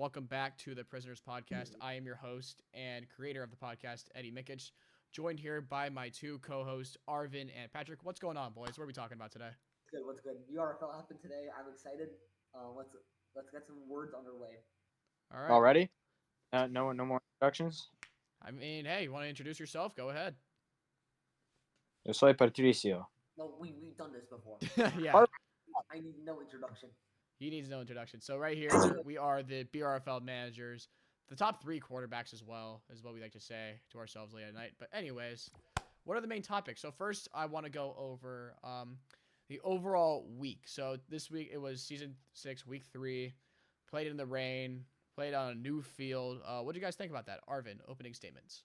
Welcome back to the Prisoners Podcast. I am your host and creator of the podcast, Eddie Mikic, joined here by my two co-hosts, Arvin and Patrick. What's going on, boys? What are we talking about today? What's good? BRFL happened today. I'm excited. Let's get some words underway. All right. Already? No more introductions? I mean, hey, you want to introduce yourself? Go ahead. Yo soy Patricio. No, we've done this before. Yeah. I need no introduction. He needs no introduction. So right here, we are the BRFL managers, the top three quarterbacks as well, is what we like to say to ourselves late at night. But anyways, what are the main topics? So first, I want to go over the overall week. So this week, it was Season 6, Week 3, played in the rain, played on a new field. What do you guys think about that? Arvin, opening statements.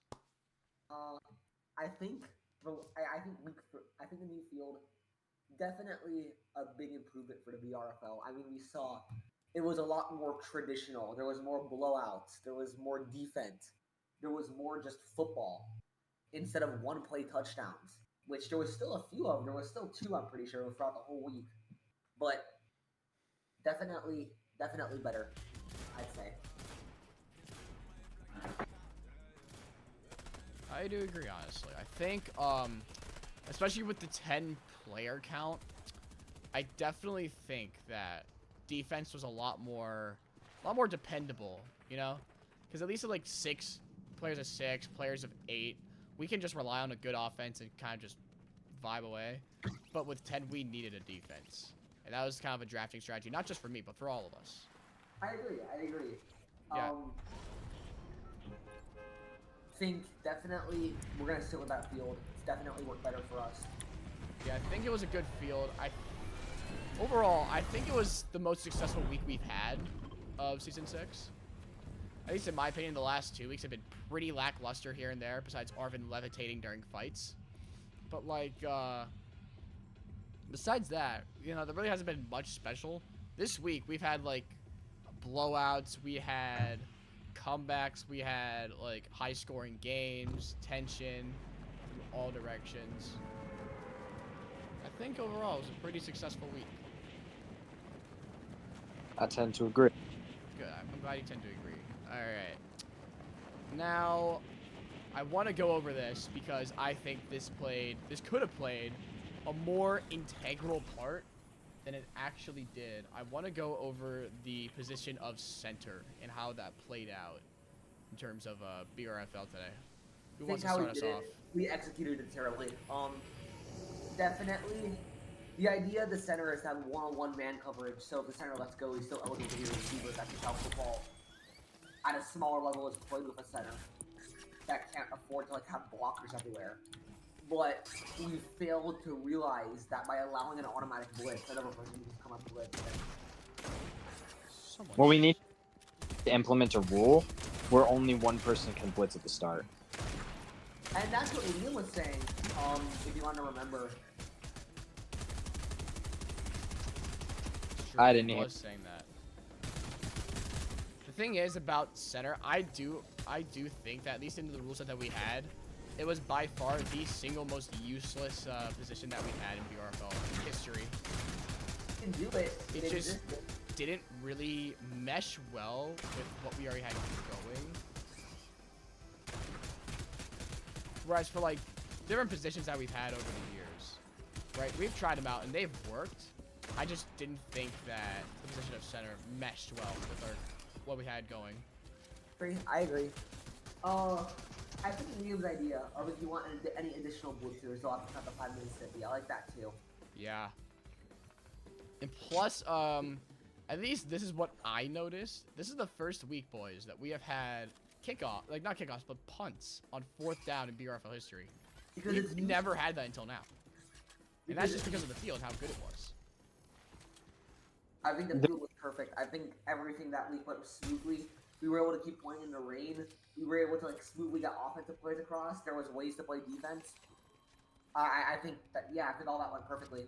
I think I think the new field definitely a big improvement for the BRFL. I mean, we saw it was a lot more traditional. There was more blowouts. There was more defense. There was more just football instead of one play touchdowns, which there was still a few of them. There was still two, I'm pretty sure, throughout the whole week. But definitely better, I'd say. I do agree, honestly. I think, especially with the 10 player count, I definitely think that defense was a lot more dependable, you know? Because at least at like 6 players of 6, players of 8, we can just rely on a good offense and kind of just vibe away. But with 10, we needed a defense. And that was kind of a drafting strategy, not just for me, but for all of us. I agree. Yeah. Think definitely we're gonna sit with that field. It's definitely worked better for us. Yeah, I think it was a good field. Overall, I think it was the most successful week we've had of Season 6. At least in my opinion, the last 2 weeks have been pretty lackluster here and there, besides Arvin levitating during fights. But, like, besides that, you know, there really hasn't been much special. This week, we've had, like, blowouts, we had comebacks, we had, like, high-scoring games, tension from all directions. I think overall, it was a pretty successful week. I tend to agree. Good. I'm glad you tend to agree. All right. Now, I want to go over this because I think this could have played a more integral part than it actually did. I want to go over the position of center and how that played out in terms of BRFL today. Who wants to start us off? We executed it terribly. Definitely. The idea of the center is to have one-on-one man coverage, so if the center lets go, he's still eligible to be a receiver. That's just how football at a smaller level is played with a center that can't afford to like have blockers everywhere. But we failed to realize that by allowing an automatic blitz, another person can just come up with blitz. Well, we need to implement a rule where only one person can blitz at the start. And that's what Liam was saying, if you want to remember. Sure, I didn't he hear. was saying that. The thing is about center, I do think that at least in the rule set that we had, it was by far the single most useless position that we've had in BRFL history. You can do it. It just didn't really mesh well with what we already had going. Whereas for like different positions that we've had over the years, right? We've tried them out and they've worked. I just didn't think that the position of center meshed well with what we had going. I agree. I think Liam's idea of if you want any additional blitzers, you'll have to cut the 5 minutes city. I like that too. Yeah. And plus, at least this is what I noticed. This is the first week, boys, that we have had not kickoffs, but punts on 4th down in BRFL history. Because We've never had that until now. And that's just because of the field, how good it was. I think the field was perfect. I think everything that week went smoothly. We were able to keep playing in the rain. We were able to like smoothly get offensive plays across. There was ways to play defense. I think all that went perfectly.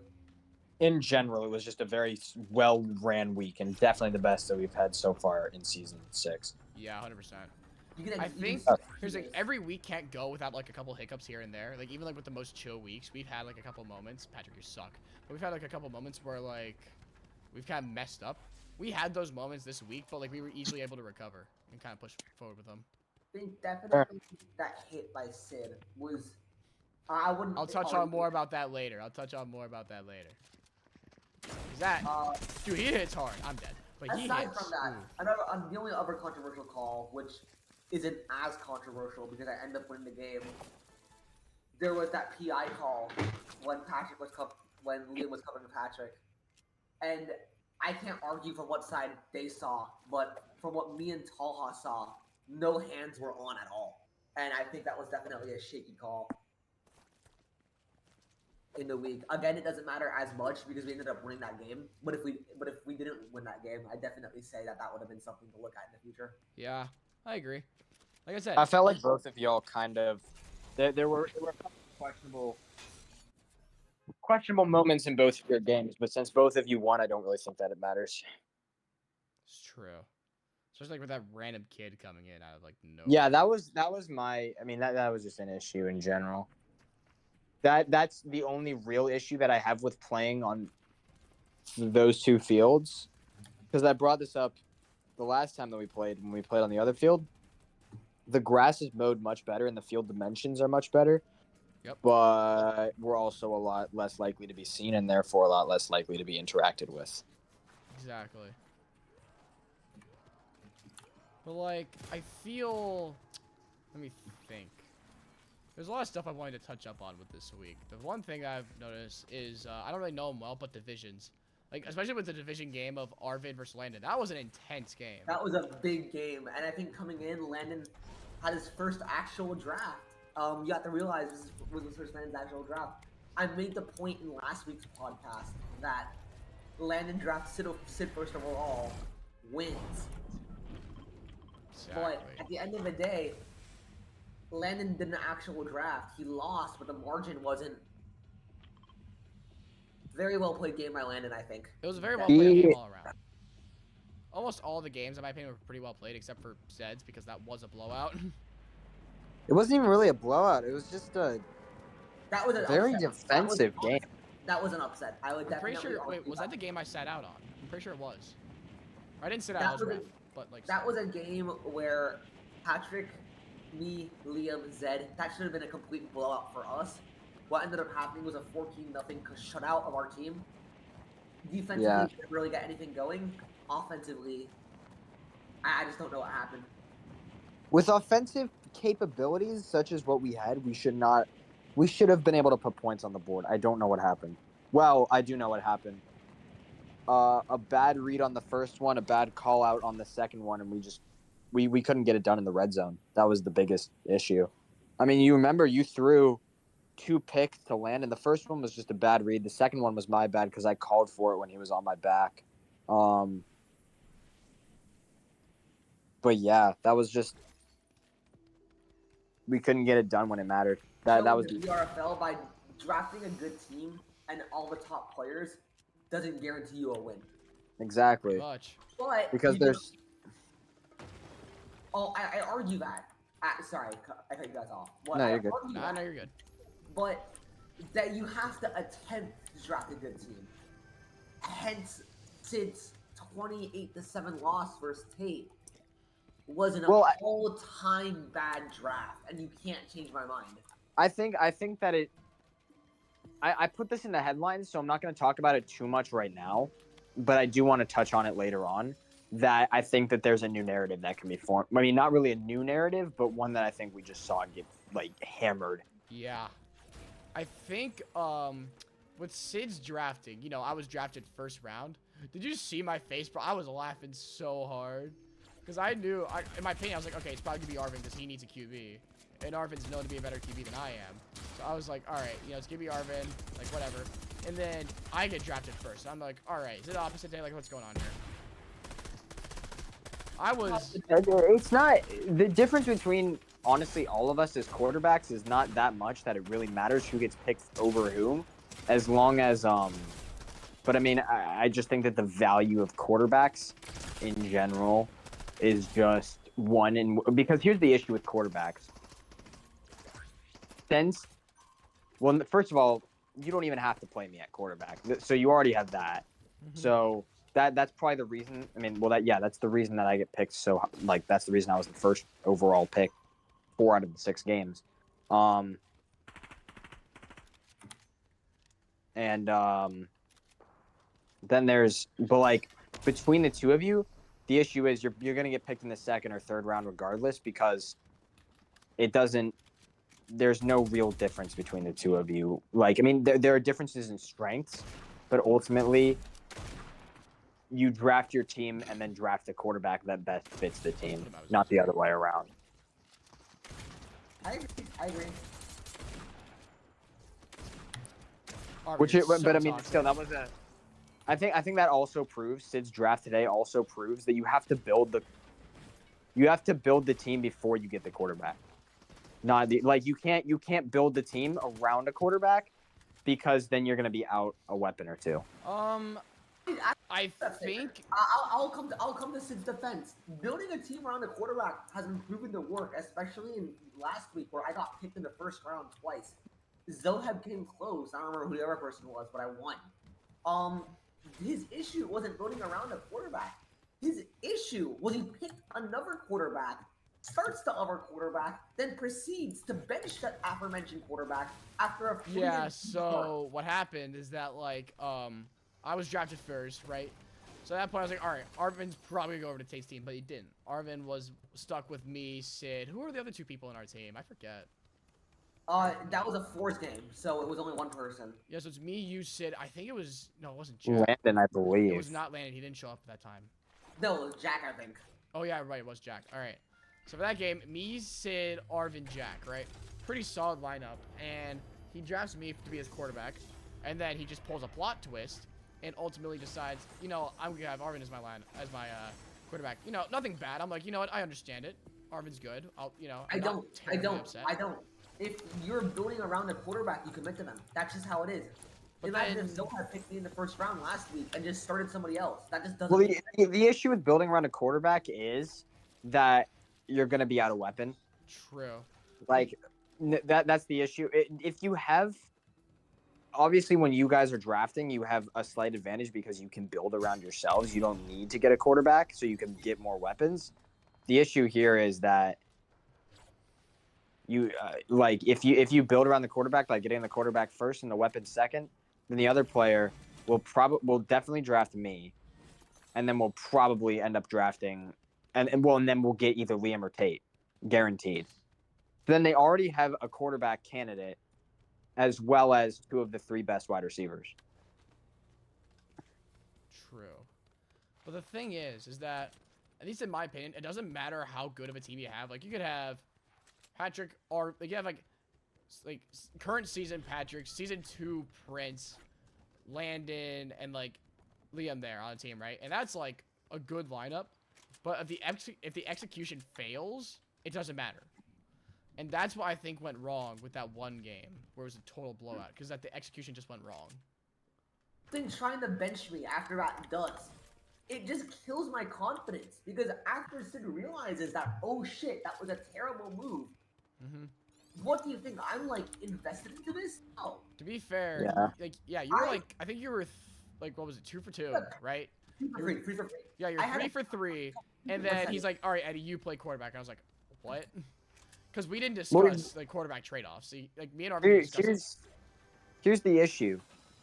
In general, it was just a very well-ran week and definitely the best that we've had so far in Season 6. Yeah, 100%. I think here's like every week can't go without like a couple hiccups here and there. Like even like with the most chill weeks, we've had like a couple moments. Patrick, you suck. But we've had like a couple moments where like we've kind of messed up. we had those moments this week, but like we were easily able to recover and kind of push forward with them. I think definitely that hit by Sid was. I wouldn't. I'll touch on more about that later. Is that dude? He hits hard. I'm dead. But he Aside hits. from that, the only other controversial call, which isn't as controversial because I end up winning the game. There was that PI call when when Liam was covering Patrick, and I can't argue from what side they saw, but from what me and Talha saw, no hands were on at all, and I think that was definitely a shaky call in the week. Again, it doesn't matter as much because we ended up winning that game. But if we didn't win that game, I definitely say that would have been something to look at in the future. Yeah, I agree. Like I said, I felt like both of y'all kind of there were questionable moments in both of your games, but since both of you won, I don't really think that it matters. it's true. Especially like with that random kid coming in out of like nowhere. Yeah, that was my. I mean, that was just an issue in general. That's the only real issue that I have with playing on those two fields, because I brought this up the last time that we played when we played on the other field. The grass is mowed much better and the field dimensions are much better. Yep. But we're also a lot less likely to be seen and therefore a lot less likely to be interacted with. Exactly. But like, I feel. Let me think. There's a lot of stuff I wanted to touch up on with this week. The one thing I've noticed is I don't really know him well, but divisions. Like, especially with the division game of Arvid versus Landon. That was an intense game. That was a big game, and I think coming in, Landon had his first actual draft. You have to realize this was his first Landon's actual draft. I made the point in last week's podcast that Landon drafted Sid first overall wins. Exactly. But at the end of the day, Landon did an actual draft. He lost, but the margin wasn't. Very well played game by Landon, I think. It was a very well played game all around. Almost all the games, in my opinion, were pretty well played, except for Zed's, because that was a blowout. It wasn't even really a blowout. It was just a very defensive game. That was an upset. I would definitely. Pretty sure. Wait, was that the game I sat out on? I'm pretty sure it was. I didn't sit out. I was ref, but like. That was a game where Patrick, me, Liam, Zed. That should have been a complete blowout for us. What ended up happening was a 14-0 shutout of our team. Defensively, we didn't really get anything going. Offensively, I just don't know what happened. With offensive capabilities such as what we had, we should have been able to put points on the board. I don't know what happened. Well, I do know what happened. A bad read on the first one, a bad call out on the second one, and we couldn't get it done in the red zone. That was the biggest issue. I mean, you remember you threw 2 picks to land, and the first one was just a bad read. The second one was my bad because I called for it when he was on my back. But yeah, that was just we couldn't get it done when it mattered. That was the BRFL by drafting a good team and all the top players doesn't guarantee you a win. Exactly. Much. But because there's. I argue that. Sorry, I cut you guys off. No, you're good. No, you're good. But that you have to attempt to draft a good team. Hence, Sid's 28-7 loss versus Tate was an all-time bad draft, and you can't change my mind. I think that it. I put this in the headlines, so I'm not going to talk about it too much right now, but I do want to touch on it later on. That I think that there's a new narrative that can be formed. I mean, not really a new narrative, but one that I think we just saw get like hammered. Yeah, I think with Sid's drafting, you know, I was drafted first round. Did you see my face, bro? I was laughing so hard because I knew, in my opinion, I was like, okay, it's probably gonna be Arvin because he needs a QB, and Arvin's known to be a better QB than I am. So I was like, all right, you know, it's gonna be Arvin, like whatever. And then I get drafted first. So I'm like, all right, is it the opposite day? Like, what's going on here? It's not the difference between honestly all of us as quarterbacks is not that much that it really matters who gets picked over whom, as long as But I mean, I just think that the value of quarterbacks in general is just one, and because here's the issue with quarterbacks. First of all, you don't even have to play me at quarterback, so you already have that. Mm-hmm. So that's probably the reason. I mean, well, that's the reason that I get picked. So like that's the reason I was the first overall pick 4 out of the 6 games. And then but like between the two of you, the issue is you're gonna get picked in the second or third round regardless because it doesn't. There's no real difference between the two of you. Like, I mean, there are differences in strengths, but ultimately, you draft your team and then draft a quarterback that best fits the team, not the other way around. I agree. But I mean, still, that was a. I think that also proves Sid's draft today also proves that you have to build the team before you get the quarterback. Not you can't build the team around a quarterback because then you're gonna be out a weapon or two. I think I'll come to Sid's defense. Building a team around a quarterback has been proven to work, especially in last week where I got picked in the first round twice. Zoheb came close. I don't remember who the other person was, but I won. His issue wasn't building around a quarterback. His issue was he picked another quarterback, starts the other quarterback, then proceeds to bench that aforementioned quarterback after a few yeah. So what happened is that like I was drafted first, right? So at that point I was like, all right, Arvin's probably gonna go over to Tate's team, but he didn't. Arvin was stuck with me, Sid. Who are the other 2 people in our team? I forget. That was a force game, so it was only one person. Yeah, so it's me, you, Sid. I think it was no, it wasn't Jack. Landon, I believe. It was not Landon. He didn't show up at that time. No, it was Jack, I think. Oh yeah, right. It was Jack. All right. So for that game, me, Sid, Arvin, Jack. Right. Pretty solid lineup, and he drafts me to be his quarterback, and then he just pulls a plot twist, and ultimately decides, you know, I'm gonna have Arvin as my quarterback. You know, nothing bad. I'm like, you know what? I understand it. Arvin's good. I don't. If you're building around a quarterback, you commit to them. That's just how it is. But imagine if Zohar picked me in the first round last week and just started somebody else. That just doesn't. Well, the issue with building around a quarterback is that you're going to be out of weapon. True. Like that's the issue. If you have, obviously, when you guys are drafting, you have a slight advantage because you can build around yourselves. You don't need to get a quarterback, so you can get more weapons. The issue here is that you if you build around the quarterback by getting the quarterback first and the weapon second, then the other player will definitely draft me, and then we'll probably end up drafting and then we'll get either Liam or Tate, guaranteed. Then they already have a quarterback candidate as well as 2 of the 3 best wide receivers. True. But the thing is that, at least in my opinion, it doesn't matter how good of a team you have. Like, you could have Patrick, or like you have like current season Patrick, season 2 Prince, Landon, and like Liam there on the team, right? And that's like a good lineup. But if the execution fails, it doesn't matter. And that's what I think went wrong with that one game, where it was a total blowout, because that the execution just went wrong. Thing trying to bench me after that does. It just kills my confidence, because after Sid realizes that, oh shit, that was a terrible move. What do you think? I'm like invested into this? No. To be fair, you were like, I think you were like, what was it, 2 for 2, right? 3 for 3. Yeah, you're 3 for 3, and then he's like, all right, Eddie, you play quarterback. And I was like, what? Because we didn't discuss like quarterback trade-offs. See, like me and Arvin here's the issue,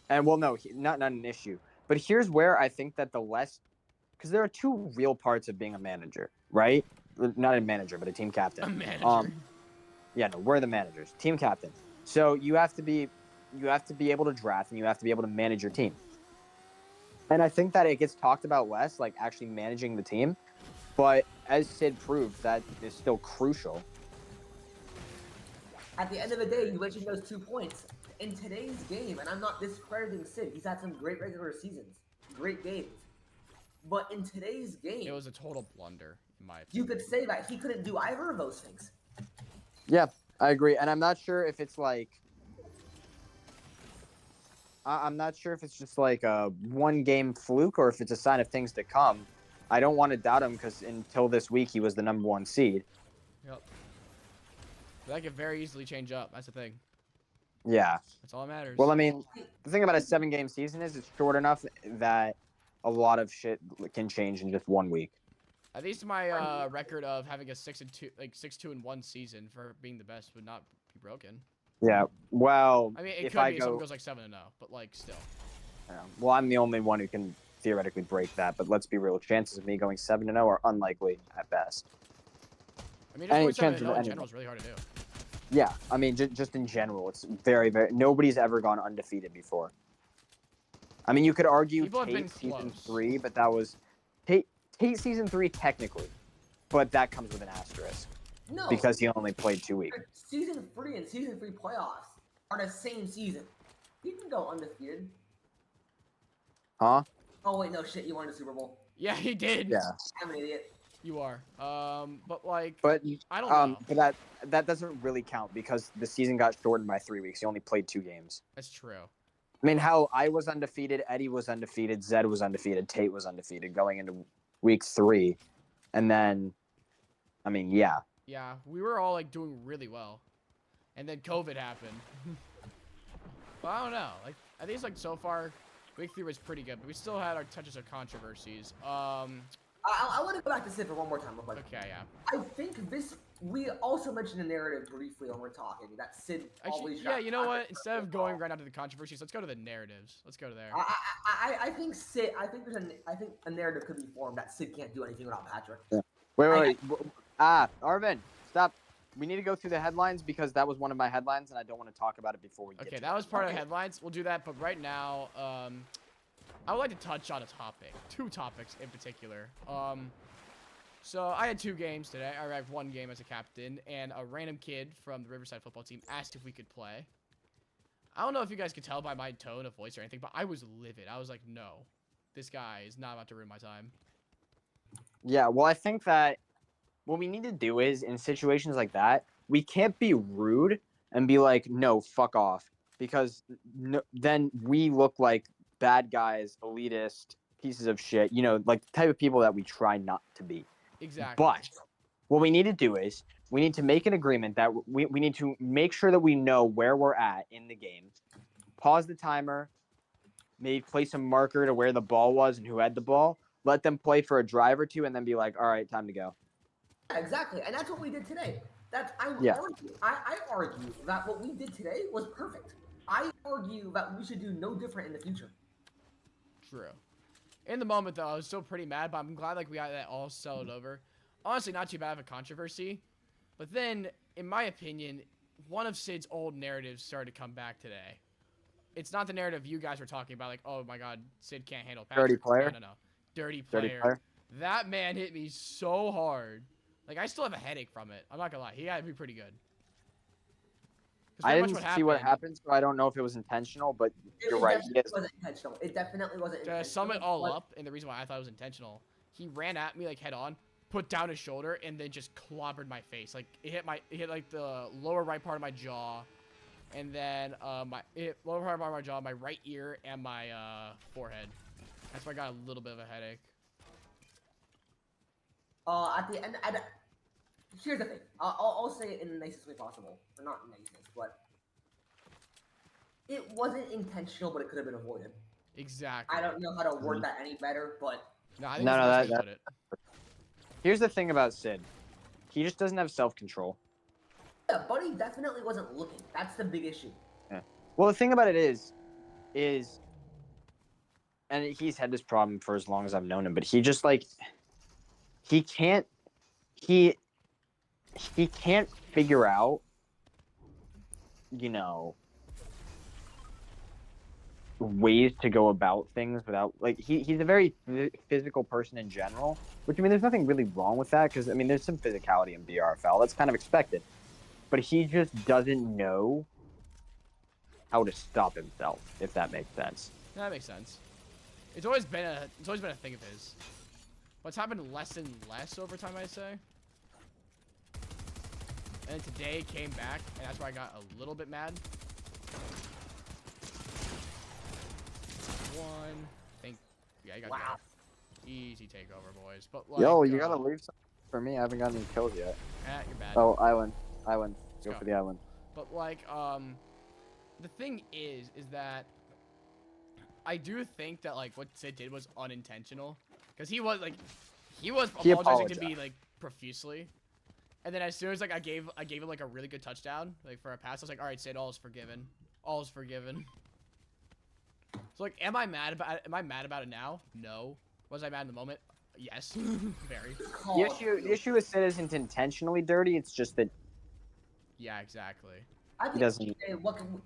and well, no, not an issue, but here's where I think that because there are 2 real parts of being a manager, right? Not a manager, but a team captain. A manager. Yeah, no, we're the managers, team captain. So you have to be able to draft and you have to be able to manage your team. And I think that it gets talked about less, like actually managing the team. But as Sid proved, that is still crucial. At the end of the day, you mentioned those 2 points. In today's game, and I'm not discrediting Sid, he's had some great regular seasons, great games. But in today's game, it was a total blunder, in my opinion. You could say that he couldn't do either of those things. Yeah, I agree. And I'm not sure if it's like... I'm not sure if it's just like a one-game fluke or if it's a sign of things to come. I don't want to doubt him because until this week, he was the number 1 seed. Yep. That could very easily change up. That's the thing. Yeah. That's all that matters. Well, I mean, the thing about a 7-game season is it's short enough that a lot of shit can change in just 1 week. At least my record of having a 6-2, like 6-2-1 season for being the best would not be broken. Yeah. Well, I mean, it if could I be if go, someone goes like 7-0, but like still. yeah, well, I'm the only one who can theoretically break that. But let's be real, chances of me going 7-0 are unlikely at best. I mean, just going chances 7-0 of in any- general is really hard to do. Yeah, I mean, just in general, it's very, very. Nobody's ever gone undefeated before. I mean, you could argue People have been Tate season close. 3, but that was Tate season 3 technically, but that comes with an asterisk No, because he only played 2 weeks. season 3 and season 3 playoffs are the same season. You can go undefeated. Huh? Oh wait, no shit, you won the Super Bowl. Yeah, he did. Yeah. I'm an idiot. You are. But like, But I don't know. but that doesn't really count because the season got shortened by 3 weeks. He only played 2 games. That's true. I mean, hell, I was undefeated, Eddie was undefeated, Zed was undefeated, Tate was undefeated going into week 3, and then, I mean, yeah. Yeah, we were all like doing really well, and then COVID happened. But I don't know. Like, I think it's like so far, week 3 was pretty good, but we still had our touches of controversies. I want to go back to Sid for one more time. Real quick. Okay, yeah. I think this. We also mentioned the narrative briefly when we're talking that Sid Actually, always. yeah, you know what? Instead of going right onto the controversies, let's go to the narratives. Let's go to there. I think Sid. I think a narrative could be formed that Sid can't do anything without Patrick. Yeah. Wait. Arvin, stop. We need to go through the headlines because that was one of my headlines, and I don't want to talk about it before we get Okay, to that it. was part of the headlines. We'll do that, but right now, I would like to touch on a topic. 2 topics in particular. So I had 2 games today. I had 1 game as a captain, and a random kid from the Riverside football team asked if we could play. I don't know if you guys could tell by my tone of voice or anything, but I was livid. I was like, no, this guy is not about to ruin my time. Yeah, well, I think that what we need to do is, in situations like that, we can't be rude and be like, no, fuck off. Because then we look like bad guys, elitist, pieces of shit, like the type of people that we try not to be. Exactly. But what we need to do is we need to make an agreement that we need to make sure that we know where we're at in the game, pause the timer, maybe place a marker to where the ball was and who had the ball, let them play for a drive or 2, and then be like, all right, time to go. Yeah, exactly, and that's what we did today. Yeah. I argue that what we did today was perfect. I argue that we should do no different in the future. True. In the moment, though, I was still pretty mad, but I'm glad like we got that all settled over. Honestly, not too bad of a controversy. But then, in my opinion, one of Sid's old narratives started to come back today. It's not the narrative you guys were talking about, like, oh my god, Sid can't handle Patrick. Dirty player? No. Dirty player. That man hit me so hard. Like, I still have a headache from it. I'm not gonna lie. He had to be pretty good. I didn't see what happened, so I don't know if it was intentional, but you're right. It wasn't intentional. It definitely wasn't intentional. To sum it all up, and the reason why I thought it was intentional, he ran at me like head on, put down his shoulder, and then just clobbered my face. Like it hit like the lower right part of my jaw, and then lower part of my jaw, my right ear, and my forehead. That's why I got a little bit of a headache. At the end, here's the thing. I'll say it in the nicest way possible. Or not nicest, but it wasn't intentional, but it could have been avoided. Exactly. I don't know how to word that any better, but no, I think that's the best way to put it. Here's the thing about Sid. He just doesn't have self-control. Yeah, Buddy definitely wasn't looking. That's the big issue. Yeah. Well, the thing about it is, and he's had this problem for as long as I've known him, but he just like, he can't figure out, ways to go about things without, like, he's a very physical person in general, which, I mean, there's nothing really wrong with that, because, I mean, there's some physicality in BRFL. That's kind of expected. But he just doesn't know how to stop himself, if that makes sense. That makes sense. It's always been a thing of his. But it's happened less and less over time, I'd say. And today it came back, and that's why I got a little bit mad. Yeah, you got Wow. easy takeover, boys. But like, Yo, you gotta leave something for me. I haven't gotten any kills yet. You're bad. Oh, island. Go go. for the island. But like, the thing is that I do think that like what Sid did was unintentional, because he was He apologizing to me apologized. like profusely, and then as soon as like I gave him like a really good touchdown like for a pass, I was like, all right, Sid, all is forgiven, all is forgiven. So like, am I mad about it now? No. Was I mad in the moment? Yes, very. The issue with Sid isn't intentionally dirty. It's just that Yeah, exactly. I he think doesn't.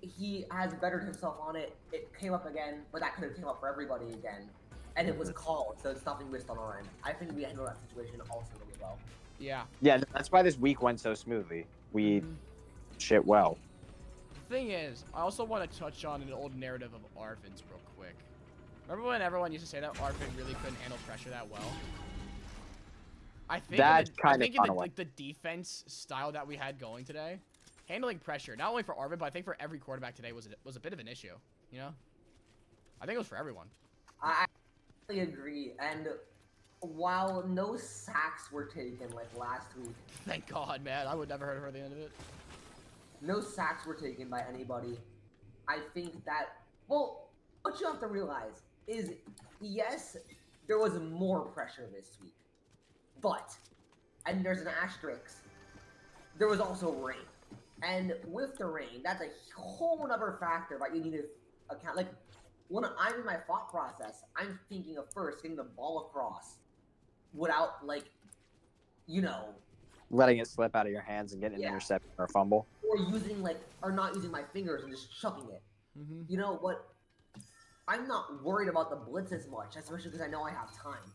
he has bettered himself on it. It came up again, but that could have came up for everybody again, and it was called, so it's nothing missed on our end. I think we handled that situation also really well. Yeah. Yeah, that's why this week went so smoothly. We shit well. The thing is, I also want to touch on an old narrative of Arvin's real quick. Remember when everyone used to say that Arvin really couldn't handle pressure that well? I think in the like the defense style that we had going today, handling pressure not only for Arvin but I think for every quarterback today was a bit of an issue. You know, I think it was for everyone. I really agree, and while no sacks were taken like last week, Thank God, man. I would never heard the end of it. no sacks were taken by anybody. I think that, well, what you have to realize is, yes, there was more pressure this week, but, and there's an asterisk, there was also rain. And with the rain, that's a whole other factor that you need to account. Like, when I'm in my thought process, I'm thinking of first getting the ball across without, like, you know, Letting it slip out of your hands and getting an Yeah. interception or a fumble. or not using my fingers and just chucking it. You know what? I'm not worried about the blitz as much, especially because I know I have time.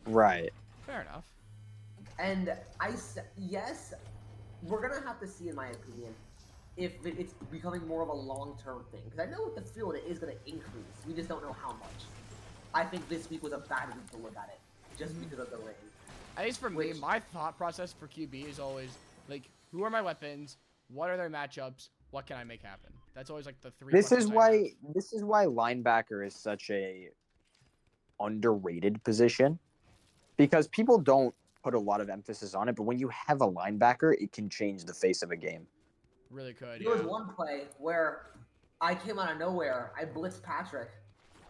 Right. Fair enough. And yes, we're gonna have to see, in my opinion, if it's becoming more of a long-term thing. Because I know with the field it is gonna increase. We just don't know how much. I think this week was a bad week to look at it, just because of the rain. At least for me, my thought process for QB is always like, who are my weapons? What are their matchups? What can I make happen? That's always like the three. This is questions why linebacker is such a underrated position, because people don't put a lot of emphasis on it, but when you have a linebacker, it can change the face of a game. Really could. There was one play where I came out of nowhere. I blitzed Patrick.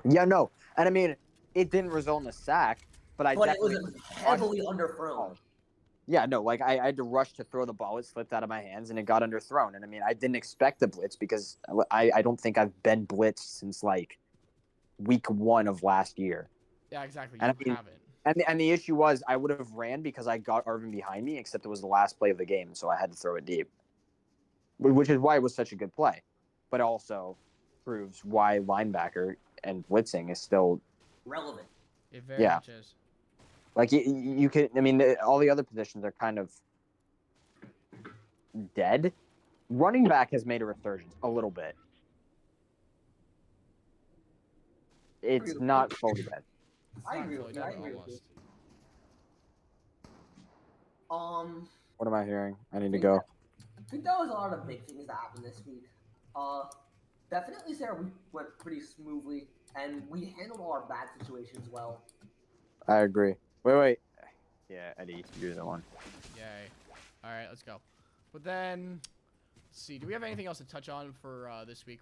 Yeah, no, and I mean, it didn't result in a sack, but it was heavily underthrown. Yeah, no, like I had to rush to throw the ball. It slipped out of my hands and it got underthrown. And I mean, I didn't expect the blitz because I don't think I've been blitzed since like week 1 of last year. Yeah, exactly. And You haven't. And the issue was I would have ran because I got Arvin behind me, except it was the last play of the game, so I had to throw it deep. Which is why it was such a good play, but also proves why linebacker and blitzing is still relevant. It very much is. Like you can, I mean, all the other positions are kind of dead. Running back has made a resurgence a little bit. It's not fully dead. I agree with you. What am I hearing? I need to go. I think that was a lot of big things that happened this week. Definitely Sarah, we went pretty smoothly, and we handled all our bad situations well. I agree. Wait. Yeah, Eddie, you're the one. Yay. All right, let's go. But then, let's see. Do we have anything else to touch on for this week?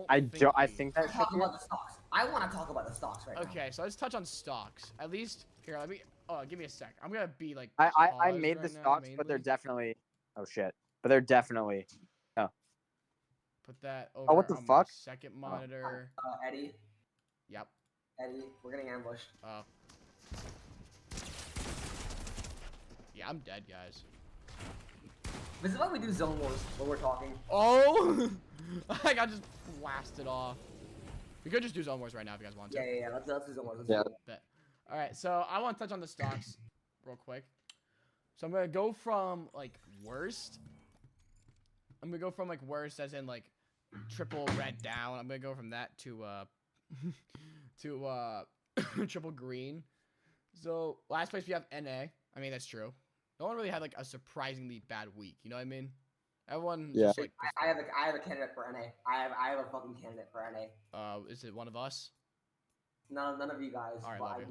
I think that talk about the stocks. I want to talk about the stocks right now. Okay, so let's touch on stocks. At least here, let me. Oh, give me a sec. I'm gonna be like. I made the stocks, but they're definitely. Oh shit! But they're definitely. Oh. Put that over what the on fuck? my second monitor. Eddie. Yep. Eddie, we're getting ambushed. Yeah, I'm dead, guys. This is why we do zone wars when we're talking. Oh! I got just blasted off. We could just do zone wars right now if you guys want to. Yeah. Let's do zone wars. Bet. All right, so I want to touch on the stocks real quick. So I'm gonna go from like worst. I'm gonna go from like worst, as in like triple red down. I'm gonna go from that to triple green. So last place we have NA. I mean, that's true. No one really had like a surprisingly bad week. You know what I mean? Everyone. Yeah. Just, like, I have a candidate for NA. I have a fucking candidate for NA. Is it one of us? None of you guys. All right, but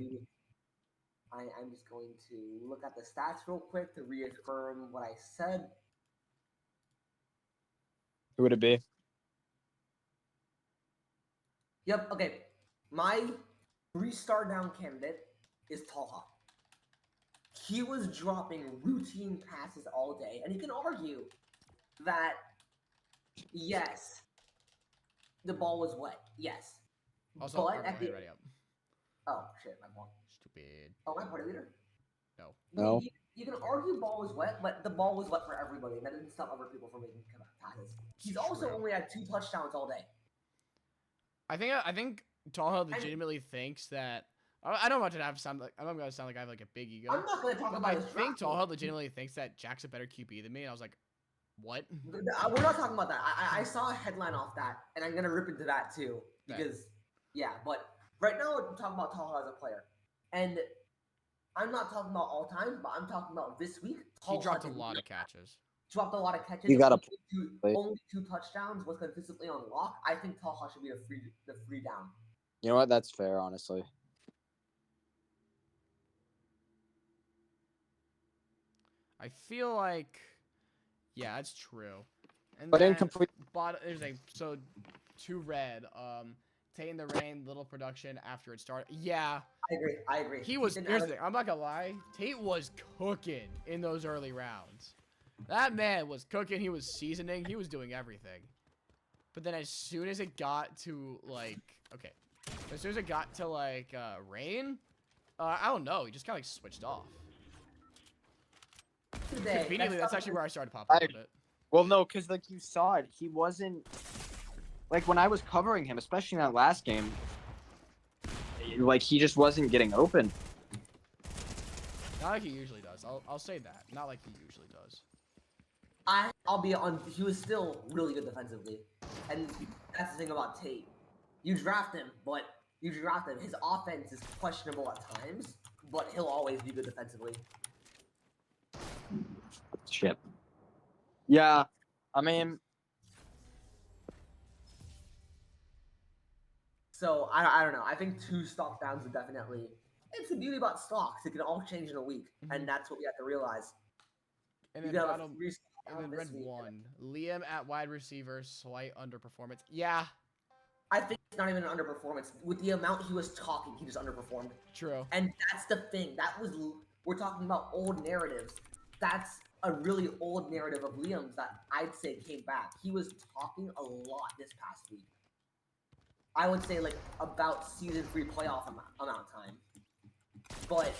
I'm just going to look at the stats real quick to reaffirm what I said. Who would it be? Yep. Okay. My 3-star down candidate is Talha. He was dropping routine passes all day, and you can argue that yes, the ball was wet. Yes, Also, but Arvin, at go the ahead, ready up. shit, my ball. Stupid. Oh, my party leader. No. No. You can argue ball was wet, but the ball was wet for everybody, and that didn't stop other people from making passes. He's also True. only had 2 touchdowns all day. I think Talha And legitimately thinks that I don't want to have sound like I'm gonna sound like I have like a big ego. I'm not going to talk But about I his think draft pick. Talha legitimately thinks that Jack's a better QB than me, and I was like, what? We're not talking about that. I saw a headline off that, and I'm gonna rip into that too because yeah. But right now we're talking about Talha as a player, and I'm not talking about all time, but I'm talking about this week. He Talha dropped a did lot not- of catches. dropped a lot of catches. You got a only 2 touchdowns was consistently on lock. I think Talha should be the free down. You know what? That's fair, honestly. I feel like, yeah, that's true. And But then incomplete. there's a so to red. Taking the rain, little production after it started. Yeah, I agree. he was. didn't Here's have the thing. I'm not gonna lie. Tate was cooking in those early rounds. That man was cooking. He was seasoning. He was doing everything. But then as soon as it got to like, okay, as soon as it got to like rain, I don't know. He just kind of like switched off. today. Conveniently, that's actually where I started popping I- a little bit. Well, no, because like you saw it, he wasn't like when I was covering him, especially in that last game. Like he just wasn't getting open. Not like he usually does. I'll say that. Not like he usually does. I'll be on. He was still really good defensively, and that's the thing about Tate. You draft him, but his offense is questionable at times, but he'll always be good defensively. Shit. Yeah, I mean, So I don't know. I think 2 stock downs are definitely. It's the beauty about stocks; it can all change in a week, and that's what we have to realize. And You then can have a bottom, 3 stock and down then this red week. one. Liam at wide receiver, slight underperformance. Yeah, I think it's not even an underperformance. With the amount he was talking, he just underperformed. true. And that's the thing. We're talking about old narratives. That's a really old narrative of Liam's that I'd say came back. He was talking a lot this past week. I would say like about season 3 playoff amount of time. But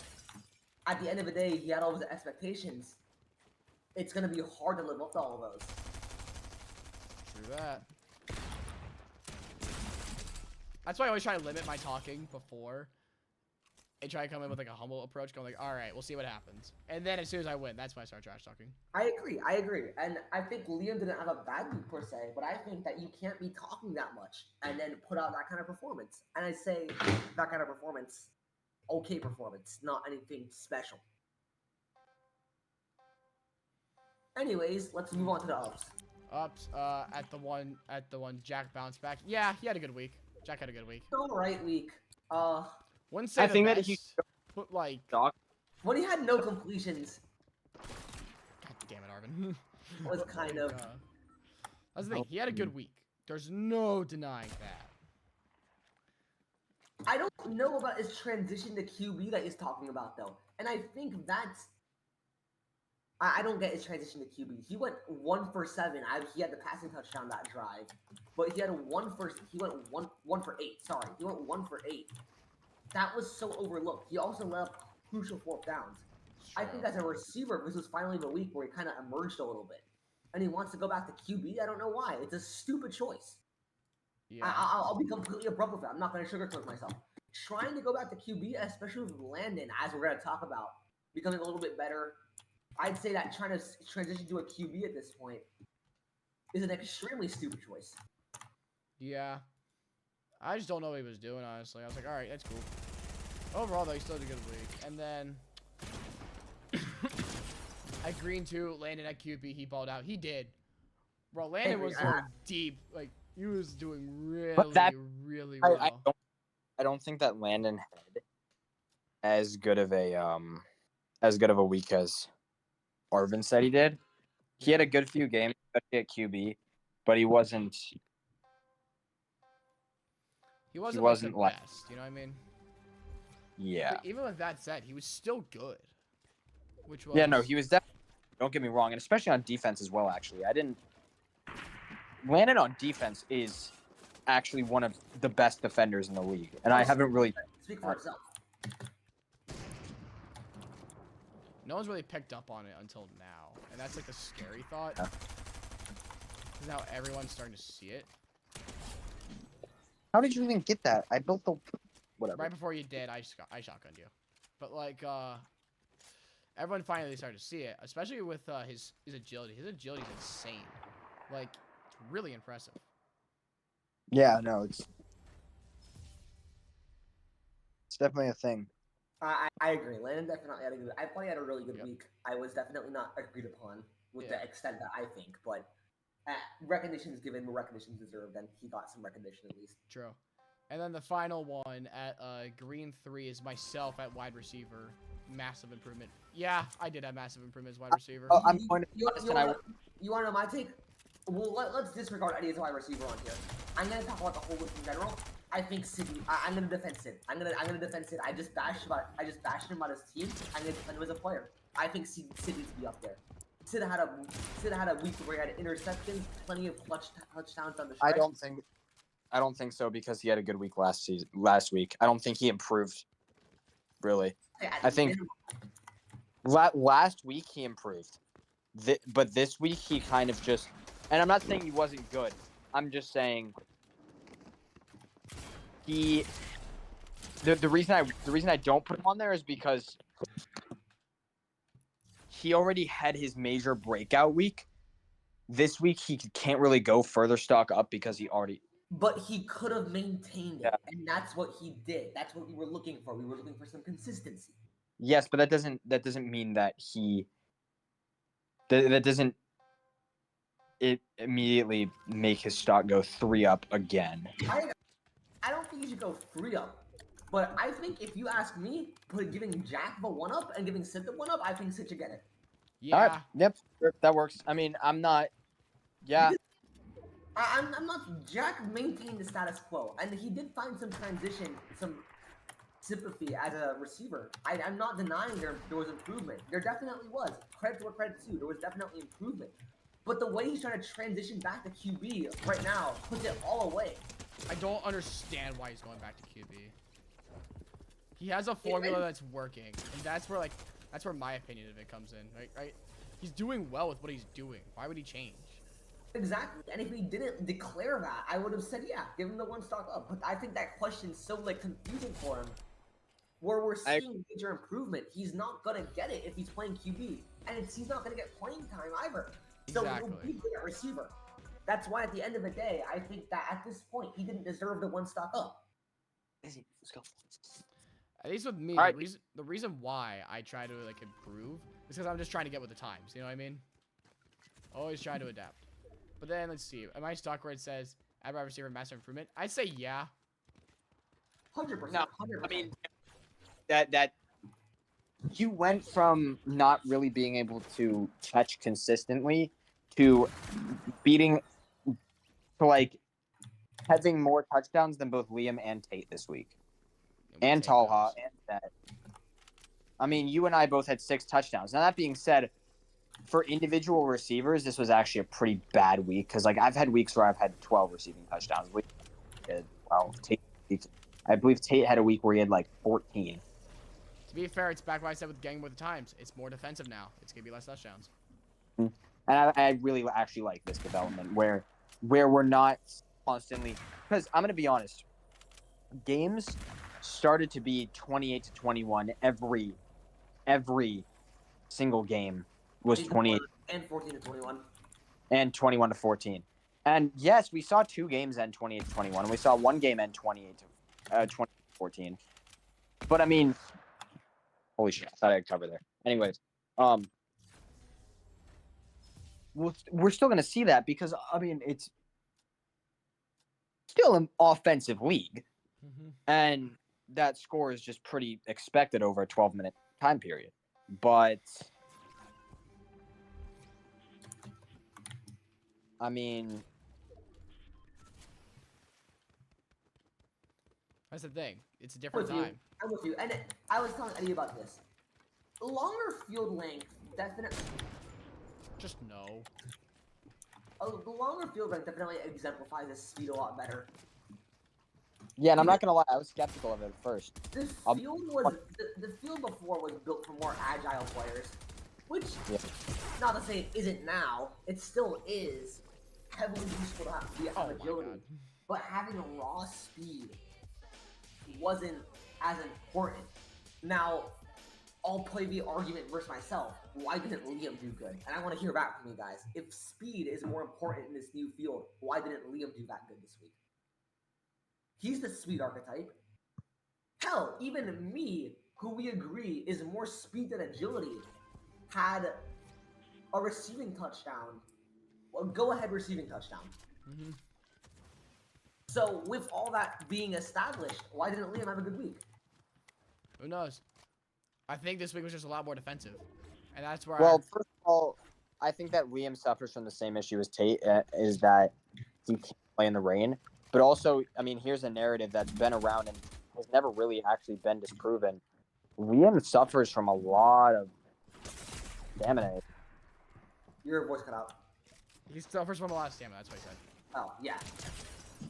at the end of the day, he had all those expectations. It's gonna be hard to live up to all of those. True that. That's why I always try to limit my talking before. And try to come in with like a humble approach, going like, all right, we'll see what happens. And then as soon as I win, that's when I start trash talking. I agree. And I think Liam didn't have a bad week per se, but I think that you can't be talking that much and then put out that kind of performance. And I say that kind of performance, okay performance, not anything special. Anyways, let's move on to the ups. Ups, at the one Jack bounced back. Yeah, he had a good week. Jack had a good week. All right week. Wouldn't say I the think that best, he but like, doc. When he had no completions, God damn it, Arvin. was kind of. That's the thing. He had a good week. There's no denying that. I don't know about his transition to QB that he's talking about though, and I think that's. I don't get his transition to QB. He went 1 for 7. He had the passing touchdown that drive, but he had he went one for 8. Sorry, he went 1 for 8. That was so overlooked. He also let up crucial 4th downs. I think as a receiver, this was finally the week where he kind of emerged a little bit, and he wants to go back to QB. I don't know why. It's a stupid choice. Yeah. I'll be completely abrupt with it. I'm not going to sugarcoat myself. Trying to go back to QB, especially with Landon, as we're going to talk about, becoming a little bit better. I'd say that trying to transition to a QB at this point is an extremely stupid choice. Yeah. I just don't know what he was doing, honestly. I was like, all right, that's cool. Overall, though, he still had a good week. And then at Green 2, Landon at QB, he balled out. He did. Bro, Landon was going deep. Like, he was doing really well. I don't think that Landon had as good of a week as Arvin said he did. He had a good few games, especially at QB, but he wasn't He wasn't, wasn't like, like the best, you know what I mean? yeah. But even with that said, he was still good. Which was... Yeah, no, he was definitely. Don't get me wrong, and especially on defense as well. Actually, I didn't. Landon on defense is actually one of the best defenders in the league, and I haven't really. Speak for itself. No one's really picked up on it until now, and that's like a scary thought. Yeah. Because now everyone's starting to see it. How did you even get that? I built the whatever. Right before you did, I shotgunned you. But like, everyone finally started to see it, especially with his agility. His agility is insane. Like, it's really impressive. Yeah, no, it's definitely a thing. I agree. Landon definitely had a good. I thought he had a really good week. I was definitely not agreed upon with the extent that I think, but recognition is given, recognition is deserved, and he got some recognition at least. True. And then the final one at green 3 is myself at wide receiver. Massive improvement. Yeah, I did have massive improvement as wide receiver. I'm going to. You want to know my take? Well, let's disregard Eddie as a wide receiver on here. I'm gonna talk about the whole league in general. I think Sid. I'm gonna defend Sid. I'm gonna defend Sid. I just bashed him about his team. I'm gonna defend him as a player. I think Sid needs to be up there. Sid had a week where he had interceptions, plenty of touchdowns on the stretch. I don't think so because he had a good week last week. I don't think he improved. Really, I think last week he improved, but this week he kind of just. And I'm not saying he wasn't good. I'm just saying the reason I don't put him on there is because he already had his major breakout week. This week he can't really go further stock up because he already. But he could have maintained it, and that's what he did. That's what we were looking for. We were looking for some consistency. Yes, but that doesn't mean that that doesn't it immediately make his stock go 3 up again. I don't think you should go 3 up. But I think if you ask me, giving Jack the 1 up and giving Sid the 1 up, I think Sid should get it. Yeah. All right. Yep. That works. I mean, I'm not. Yeah. I'm not. Jack maintained the status quo, and he did find some transition, some sympathy as a receiver. I'm not denying there was improvement. There definitely was. Credit where credit's due. There was definitely improvement. But the way he's trying to transition back to QB right now puts it all away. I don't understand why he's going back to QB. He has a formula that's working, and that's where my opinion of it comes in. Right? He's doing well with what he's doing. Why would he change? Exactly. And if he didn't declare that, I would have said, yeah, give him the 1 stock up. But I think that question's so confusing for him. Where we're seeing major improvement, he's not gonna get it if he's playing QB, and he's not gonna get playing time either. So he'll be good at receiver. That's why at the end of the day, I think that at this point he didn't deserve the 1 stock up. Let's go. At least with me, right. the reason why I try to improve is because I'm just trying to get with the times. You know what I mean? Always try to adapt. But then let's see. Am I stuck where it says at wide receiver massive improvement? I'd say yeah. 100%. No, 100%. I mean that you went from not really being able to catch consistently to beating to having more touchdowns than both Liam and Tate this week. And Talha and that. I mean, you and I both had 6 touchdowns. Now that being said, for individual receivers, this was actually a pretty bad week because I've had weeks where I've had 12 receiving touchdowns. I believe Tate had a week where he had 14. To be fair, it's back what I said with getting with the times. It's more defensive now. It's gonna be less touchdowns. And I really actually like this development where we're not constantly, because I'm gonna be honest, games started to be 28-21 every single game was 28 and 14-21 and 21-14. And yes, we saw 2 games end 28-21. We saw 1 game end 20-14. But I mean, holy shit, I thought I'd cover there. Anyways, we're still going to see that because, I mean, it's still an offensive league. Mm-hmm. And that score is just pretty expected over a 12-minute time period. But, I mean, That's the thing. It's a different with you. time. I'm with you. And I was telling Eddie about this. Longer field length definitely. Just no. The longer field length definitely exemplifies the speed a lot better. Yeah, and I'm not gonna lie, I was skeptical of it at first. The field was the field before was built for more agile players, which not to say it isn't now. It still is heavily useful to have agility, but having a raw speed wasn't as important. Now, I'll play the argument versus myself. Why didn't Liam do good? And I want to hear back from you guys. If speed is more important in this new field, why didn't Liam do that good this week? He's the speed archetype. Hell, even me, who we agree is more speed than agility, had a receiving touchdown, a go-ahead receiving touchdown. Mm-hmm. So with all that being established, why didn't Liam have a good week? Who knows? I think this week was just a lot more defensive, and that's where. Well, first of all, I think that Liam suffers from the same issue as Tate, is that he can't play in the rain. But also, I mean, here's a narrative that's been around and has never really actually been disproven. Liam suffers from a lot of stamina. Your voice cut out. He suffers from a lot of stamina. That's what he said. Oh, yeah.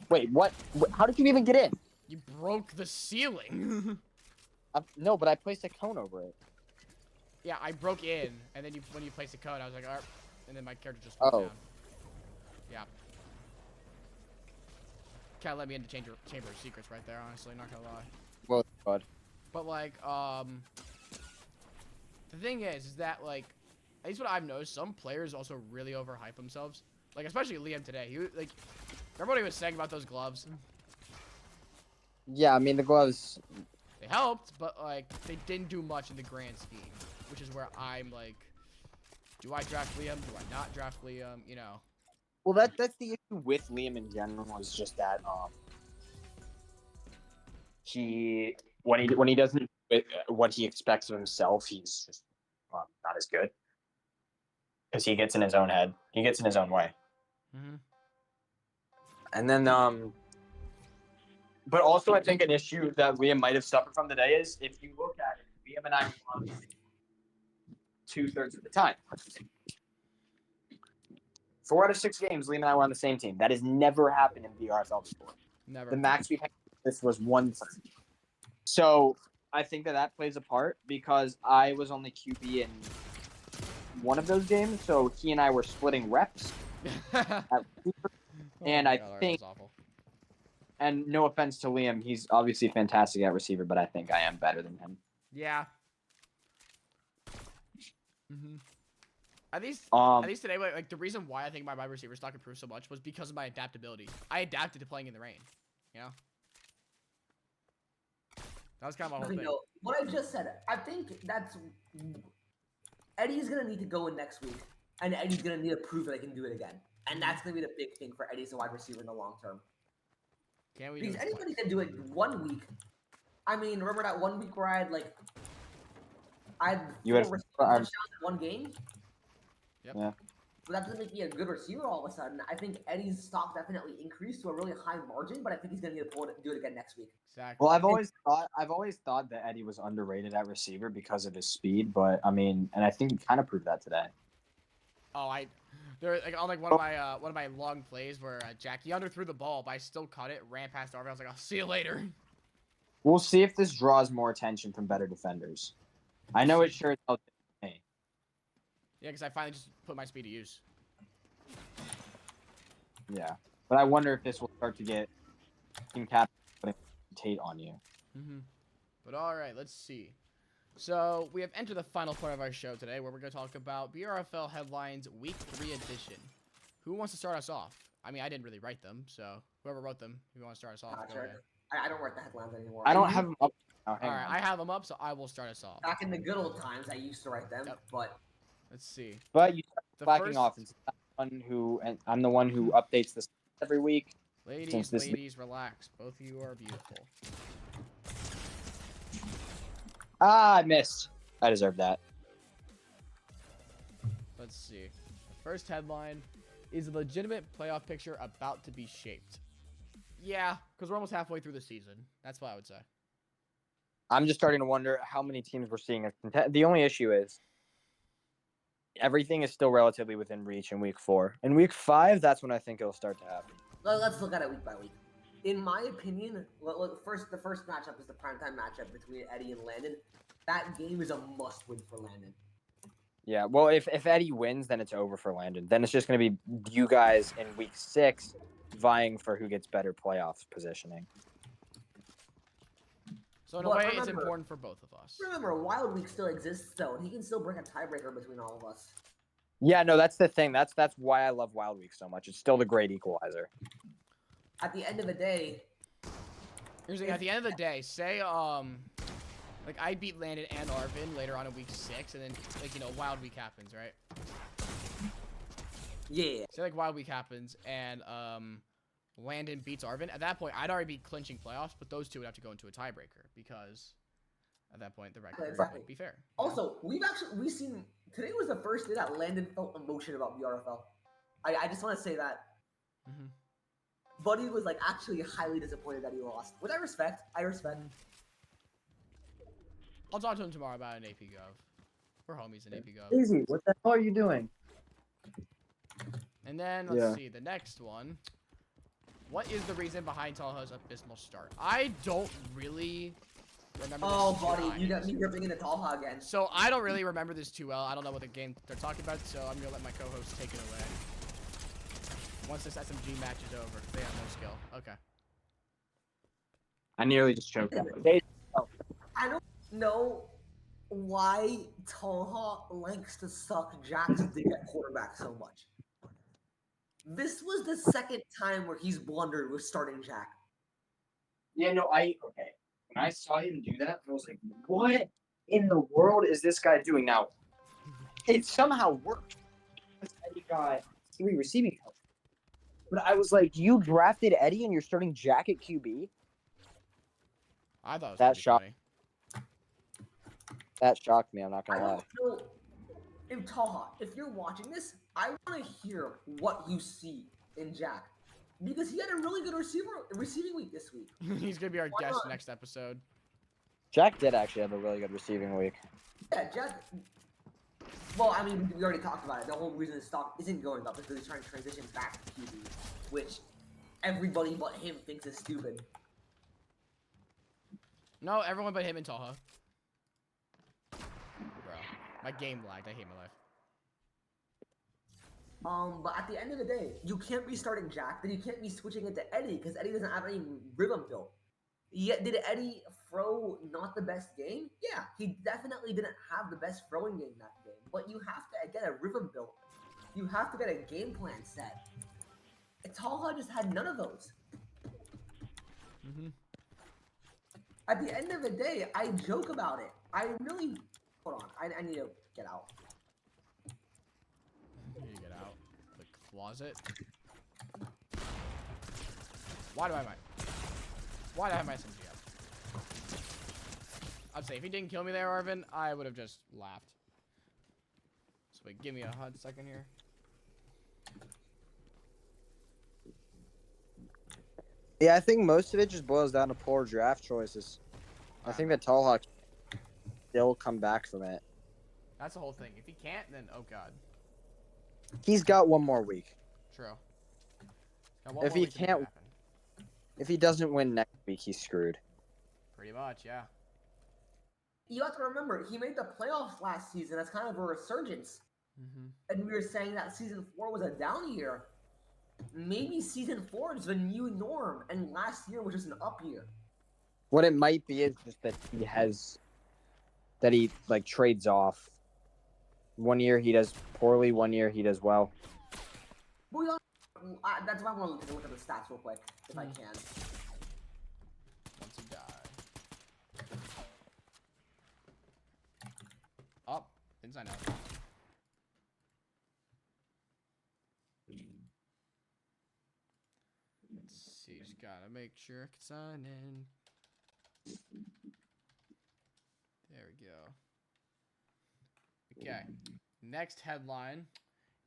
Wait, what? How did you even get in? You broke the ceiling. No, but I placed a cone over it. Yeah, I broke in, and then when you placed the code, I was like, all right, and then my character just went down. Yeah. Kind of let me into Chamber of Secrets right there, honestly, not gonna lie. Well, God. But like, the thing is that like, at least what I've noticed, some players also really overhype themselves. Like, especially Liam today. He like, remember what he was saying about those gloves? Yeah, I mean the gloves. They helped, but like, they didn't do much in the grand scheme, which is where I'm like, do I draft Liam? Do I not draft Liam? You know. Well, that's the issue with Liam in general, is just that he when he doesn't what he expects of himself, he's just not as good because he gets in his own head. He gets in his own way. Mm-hmm. And then but also I think an issue that Liam might have suffered from today is if you look at it, Liam and I won 2/3 of the time. 4 out of 6 games, Liam and I were on the same team. That has never happened in BRFL before. Never. The max we had this was 1/3. So I think that plays a part because I was only QB in one of those games, so he and I were splitting reps. And I think, and no offense to Liam, he's obviously fantastic at receiver, but I think I am better than him. Yeah. Mm-hmm. At least today, like the reason why I think my wide receiver stock improved so much was because of my adaptability. I adapted to playing in the rain. You know. That was kind of my whole thing. What I just said, I think that's Eddie's gonna need to go in next week, and Eddie's gonna need to prove that he can do it again, and that's gonna be the big thing for Eddie as a wide receiver in the long term. Can't we? Because anybody can do it 1 week. I mean, remember that 1 week where I had 4 receiving touchdowns in 1 game? Yep. Yeah. But that doesn't make me a good receiver all of a sudden. I think Eddie's stock definitely increased to a really high margin, but I think he's gonna need to do it again next week. Exactly. Well, I've always thought that Eddie was underrated at receiver because of his speed, but I mean, and I think he kind of proved that today. Oh, there like on like one of my long plays where Jackie underthrew the ball, but I still caught it, ran past Darby. I was like, I'll see you later. We'll see if this draws more attention from better defenders. I know it sure as hell did me. Yeah, because I finally just put my speed to use. Yeah, but I wonder if this will start to get team cap putting Tate on you. Mm-hmm. But all right, let's see. So we have entered the final part of our show today, where we're going to talk about BRFL headlines Week 3 edition. Who wants to start us off? I mean, I didn't really write them, so whoever wrote them, if you want to start us off, go ahead. I don't write the headlines anymore. I don't have them up. All right, I have them up, so I will start us off. Back in the good old times, I used to write them, but let's see. But you start slacking off, and I'm the one who updates this every week. Ladies, relax. Both of you are beautiful. I missed. I deserve that. Let's see. The first headline is a legitimate playoff picture about to be shaped. Yeah, because we're almost halfway through the season. That's what I would say. I'm just starting to wonder how many teams we're seeing as the only issue is everything is still relatively within reach in week 4. In week 5, that's when I think it'll start to happen. Let's look at it week by week. In my opinion, the first matchup is the primetime matchup between Eddie and Landon. That game is a must-win for Landon. Yeah, well, if Eddie wins, then it's over for Landon. Then it's just going to be you guys in week 6 vying for who gets better playoff positioning. So in a way, it's important for both of us. Remember, Wild Week still exists, though, and he can still break a tiebreaker between all of us. Yeah, no, that's the thing. That's why I love Wild Week so much. It's still the great equalizer. At the end of the day, At the end of the day, say like I beat Landon and Arvin later on in week 6, and then Wild Week happens, right? Yeah. Say like Wild Week happens, and Landon beats Arvin. At that point, I'd already be clinching playoffs, but those two would have to go into a tiebreaker because at that point the record would be fair. Also, we've seen today was the first day that Landon felt emotion about BRFL. I just want to say that. Mm-hmm. Buddy was like actually highly disappointed that he lost, which I respect. I'll talk to him tomorrow about an AP Gov. We're homies in AP Gov. Easy. What the hell are you doing? And then let's see the next one. What is the reason behind Talha's abysmal start? I don't really remember. Oh, buddy, you got me ripping into Talha again. So I don't really remember this too well. I don't know what the game they're talking about, so I'm gonna let my co-host take it away. Once this SMG match is over, they have no skill. Okay. I nearly just choked up. I don't know why Talha likes to suck Jack's dick at quarterback so much. This was the second time where he's blundered with starting Jack. Yeah, no, okay. When I saw him do that, I was like, what in the world is this guy doing now? It somehow worked. Eddie got 3 receiving coaches. But I was like, you drafted Eddie and you're starting Jack at QB? I thought it was that shocked. That shocked me, I'm not going to lie. I don't know if Talha, if you're watching this, I want to hear what you see in Jack. Because he had a really good receiving week this week. He's going to be our guest next episode. Jack did actually have a really good receiving week. Yeah, Jack. Well, I mean, we already talked about it. The whole reason his stock isn't going up is because he's trying to transition back to QB, which everybody but him thinks is stupid. No, everyone but him and Talha. Bro, my game lagged. I hate my life. But at the end of the day, you can't be starting Jack, then you can't be switching it to Eddie because Eddie doesn't have any rhythm built. Yet, did Eddie throw not the best game? Yeah, he definitely didn't have the best throwing game that game. But you have to get a rhythm built. You have to get a game plan set. Talha just had none of those. Mm-hmm. At the end of the day, I joke about it. I really... Hold on, I need to get out. You need to get out. The closet. Why do I have my SMG up? I'd say if he didn't kill me there, Arvin, I would have just laughed. So wait, give me a hot second here. Yeah, I think most of it just boils down to poor draft choices. I think that Talha still come back from it. That's the whole thing. If he can't, then oh god. He's got one more week. True. If he can't, if he doesn't win next week, he's screwed. Pretty much, yeah. You have to remember, he made the playoffs last season as kind of a resurgence. Mm-hmm. And we were saying that season 4 was a down year. Maybe season 4 is the new norm, and last year was just an up year. What it might be is just that he like trades off. One year he does poorly, one year he does well. That's why I want to take a look at the stats real quick, if I can. Once you die. Up. Inside out. Let's see. Just gotta make sure I can sign in. There we go. Okay. Next headline.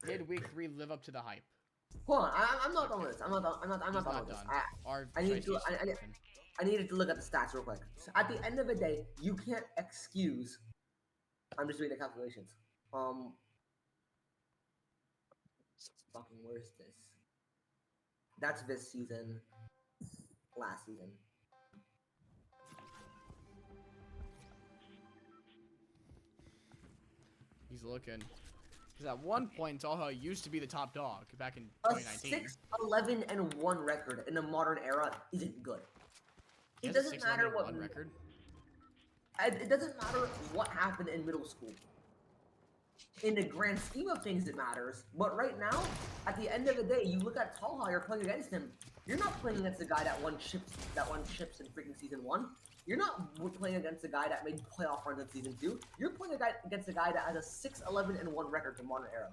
Did week 3 live up to the hype? Hold on, I'm not done with this. I'm not done. I'm He's not done not with this. done. Our I need choice to. is Singleton. I needed to look at the stats real quick. So at the end of the day, you can't excuse. I'm just doing the calculations. Um, fucking where is this? That's this season. Last season. He's looking. Because at one point, Talha used to be the top dog back in A 2019. 6-11-1 record in the modern era isn't good. He It has a doesn't 6 matter 11 what. 1 record. It doesn't matter what happened in middle school. In the grand scheme of things, it matters. But right now, at the end of the day, you look at Talha, you're playing against him. You're not playing against a guy that won chips in freaking season 1. You're not playing against a guy that made playoff runs in season 2. You're playing against a guy that has a 6-11-1 record in modern era.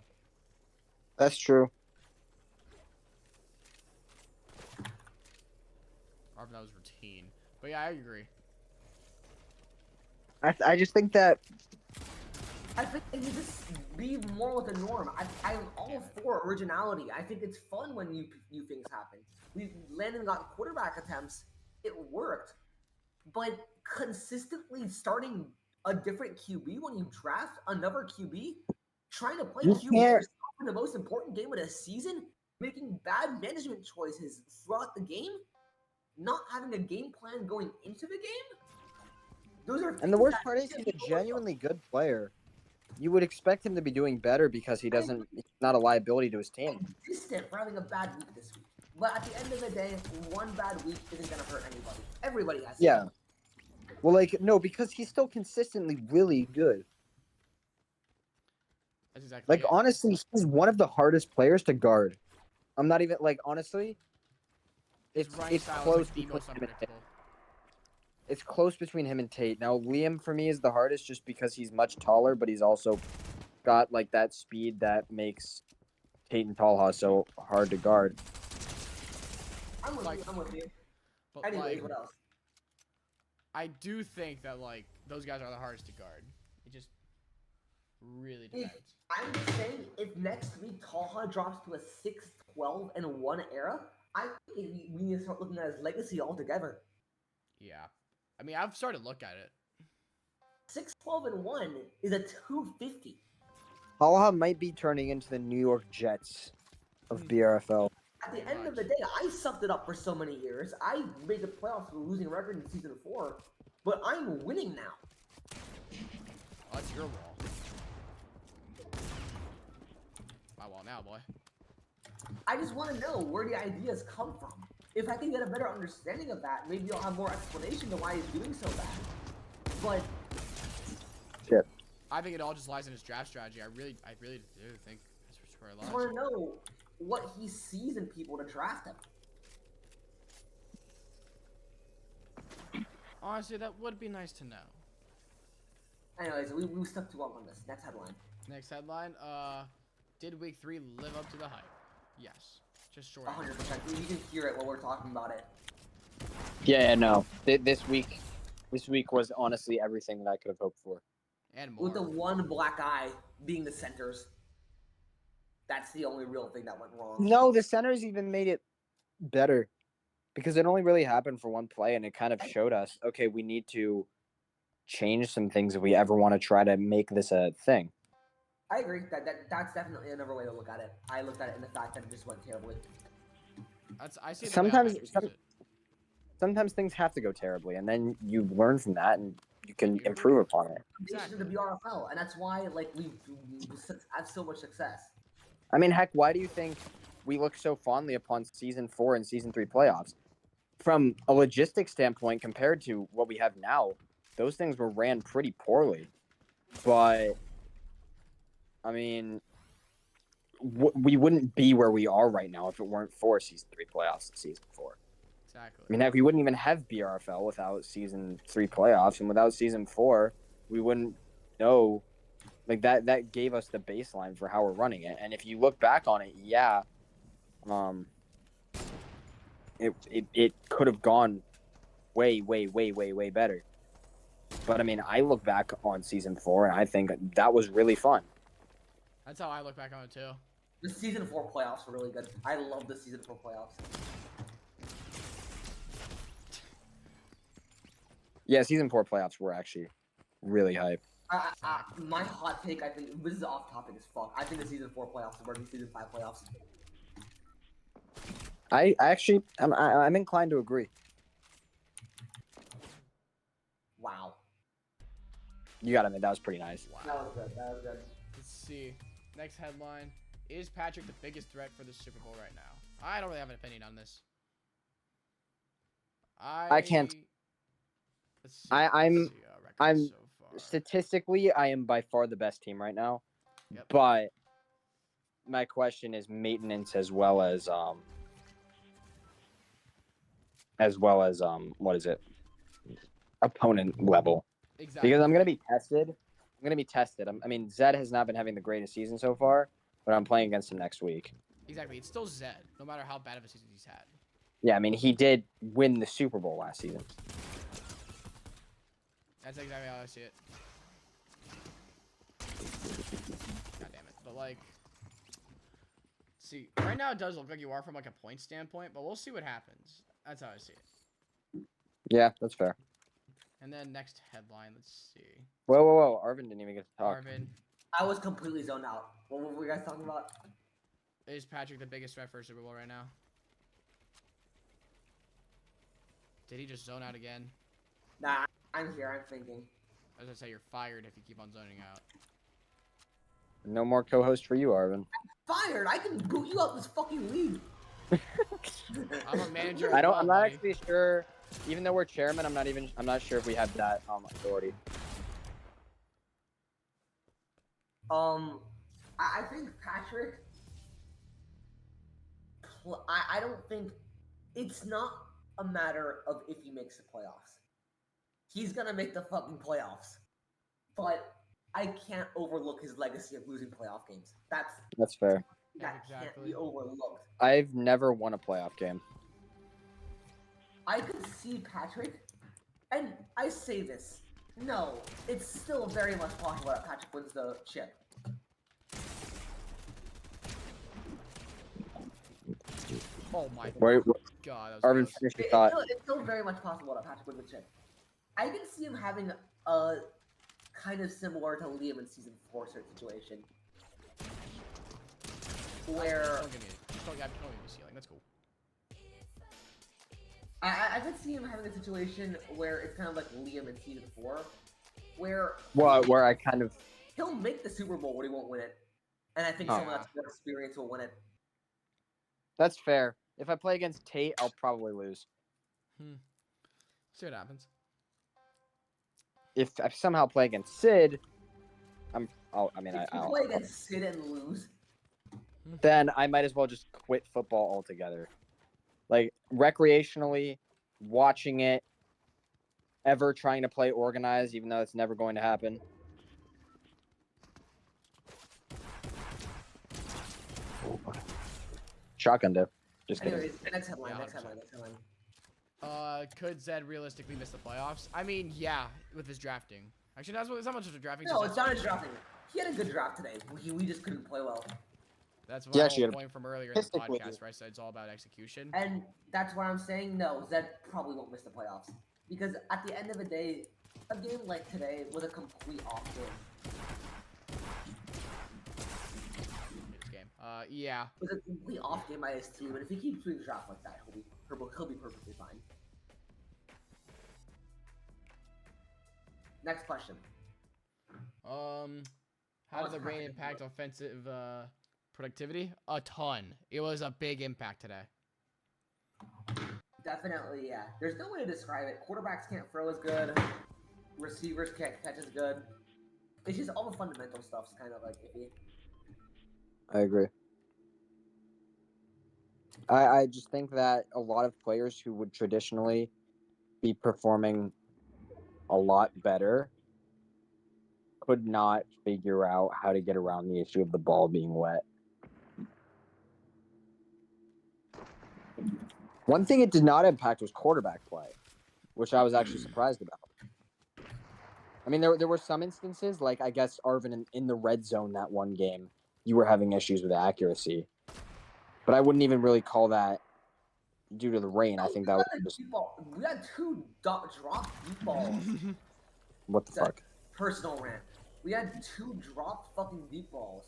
That's true. Or if that was routine. But yeah, I agree. I just think that I think it should just be more with the norm. I'm all for originality. I think it's fun when new things happen. Landon got quarterback attempts. It worked. But consistently starting a different QB when you draft another QB, trying to play you QB can't. yourself in the most important game of the season, making bad management choices throughout the game, not having a game plan going into the game. Those are And the things worst that part is he's a genuinely good player. You would expect him to be doing better because he's not a liability to his team. Distant for having a bad week this week. But at the end of the day, one bad week isn't going to hurt anybody. Everybody has. Yeah. Well, like, no, because he's still consistently really good. That's exactly Like, it. honestly, he's one of the hardest players to guard. I'm not even, like, honestly, His running it's style close is like the between most him and Tate. unpredictable. It's close between him and Tate. Now, Liam, for me, is the hardest just because he's much taller, but he's also got, like, that speed that makes Tate and Talha so hard to guard. I'm with Like- you. I'm with you. But Anyways, like, what else? I do think that like those guys are the hardest to guard. It just really depends. I'm just saying, if next week Talha drops to a 6-12-1 era, I think we need to start looking at his legacy altogether. Yeah. I mean, I've started to look at it. 6-12-1 is a 250. Talha might be turning into the New York Jets of BRFL. At the end of the day, I sucked it up for so many years. I made the playoffs with a losing record in season 4, but I'm winning now. Oh, that's your wall. My wall now, boy. I just want to know where the ideas come from. If I can get a better understanding of that, maybe I'll have more explanation to why he's doing so bad. But I think it all just lies in his draft strategy. I really do think that's where it I lies. just want to know what he sees in people to draft him. Honestly, that would be nice to know. Anyways, we stuck too long on this. Next headline. Next headline. Did week 3 live up to the hype? Yes. Just short. 100%. You can hear it while we're talking about it. Yeah, no. This week was honestly everything that I could have hoped for. And more. With the one black eye being the centers. That's the only real thing that went wrong. No, the centers even made it better because it only really happened for one play, and it kind of showed us, okay, we need to change some things if we ever want to try to make this a thing. I agree. That's definitely another way to look at it. I looked at it in the fact that it just went terribly. I see. Sometimes things have to go terribly, and then you learn from that, and you can improve upon it. Foundation of the BRFL, and that's why like we have so much success. I mean, heck, why do you think we look so fondly upon season 4 and season 3 playoffs? From a logistics standpoint, compared to what we have now, those things were ran pretty poorly. But I mean, we wouldn't be where we are right now if it weren't for season 3 playoffs and season 4. Exactly. I mean, heck, we wouldn't even have BRFL without season 3 playoffs, and without season 4, we wouldn't know. Like that gave us the baseline for how we're running it. And if you look back on it, yeah, it could have gone way better. But I mean, I look back on season 4 and I think that was really fun. That's how I look back on it too. The season 4 playoffs were really good. I love the season 4 playoffs. Yeah, season 4 playoffs were actually really hype. My hot take, I think this is off topic as fuck. I think the season 4 playoffs are better than season 5 playoffs. I'm inclined to agree. Wow. You got to admit that was pretty nice. Wow. That was good. That was good. Let's see. Next headline. Is Patrick the biggest threat for the Super Bowl right now? I don't really have an opinion on this. I can't. Let's see. I'm records so far. statistically, I am by far the best team right now. Yep. But my question is maintenance as well as what is it? Opponent level. Exactly. Because I'm gonna be tested. I mean, Zed has not been having the greatest season so far, but I'm playing against him next week. Exactly. It's still Zed, no matter how bad of a season he's had. Yeah, I mean, he did win the Super Bowl last season. That's exactly how I see it. God damn it. But, like, see, right now it does look like you are from, like, a point standpoint, but we'll see what happens. That's how I see it. Yeah, that's fair. And then next headline, let's see. Whoa. Arvin didn't even get to talk. Arvin, I was completely zoned out. What were you guys talking about? is Patrick the biggest threat for Super Bowl right now? Did he just zone out again? Nah, I'm here. I'm thinking. I was gonna say you're fired if you keep on zoning out. No more co-host for you, Arvin. Fired! I can boot you out this fucking league. I'm a manager. I'm not actually sure. Even though we're chairman, I'm not sure if we have that authority. I think Patrick. I don't think it's not a matter of if he makes the playoffs. He's gonna make the fucking playoffs, but I can't overlook his legacy of losing playoff games. That's fair. That can't be overlooked. I've never won a playoff game. I could see Patrick, and I say this. No, it's still very much possible that Patrick wins the chip. Oh my Wait, god, that was Arvin, close. finish your thought. It's still very much possible that Patrick wins the chip. I can see him having a kind of similar to Liam in season 4 sort of situation. Where Don't give me the ceiling. That's cool. I could see him having a situation where it's kind of like Liam in season 4, where Where I kind of he'll make the Super Bowl, but he won't win it. And I think someone that's more experienced will win it. that's fair. If I play against Tate, I'll probably lose. See what happens. If I somehow play against Sid, If you play against Sid and lose, then I might as well just quit football altogether. Like recreationally, watching it, ever trying to play organized, even though it's never going to happen. Shotgun dip. Just kidding. anyways, next headline. Could Zed realistically miss the playoffs? I mean, yeah, with his drafting. Actually, it's not much of a drafting. No, it's not his drafting. He had a good draft today. We just couldn't play well. That's Yeah, my she whole had a point from earlier in the statistically- podcast where I said it's all about execution. And that's why I'm saying no, Zed probably won't miss the playoffs. Because at the end of the day, a game like today was a complete off game. This game. Yeah. It was a complete off game by his team, and if he keeps doing draft like that, he'll be perfectly fine. Next question. How did the rain impact offensive productivity? A ton. It was a big impact today. Definitely, yeah. There's no way to describe it. Quarterbacks can't throw as good. Receivers can't catch as good. It's just all the fundamental stuff's kind of like iffy. I agree. I just think that a lot of players who would traditionally be performing a lot better could not figure out how to get around the issue of the ball being wet. One thing it did not impact was quarterback play, which I was actually surprised about. I mean, there were some instances, like I guess Arvin in the red zone that one game, you were having issues with accuracy. But I wouldn't even really call that due to the rain. I think that was just We had two dropped deep balls. what the fuck. Personal rant. We had two dropped fucking deep balls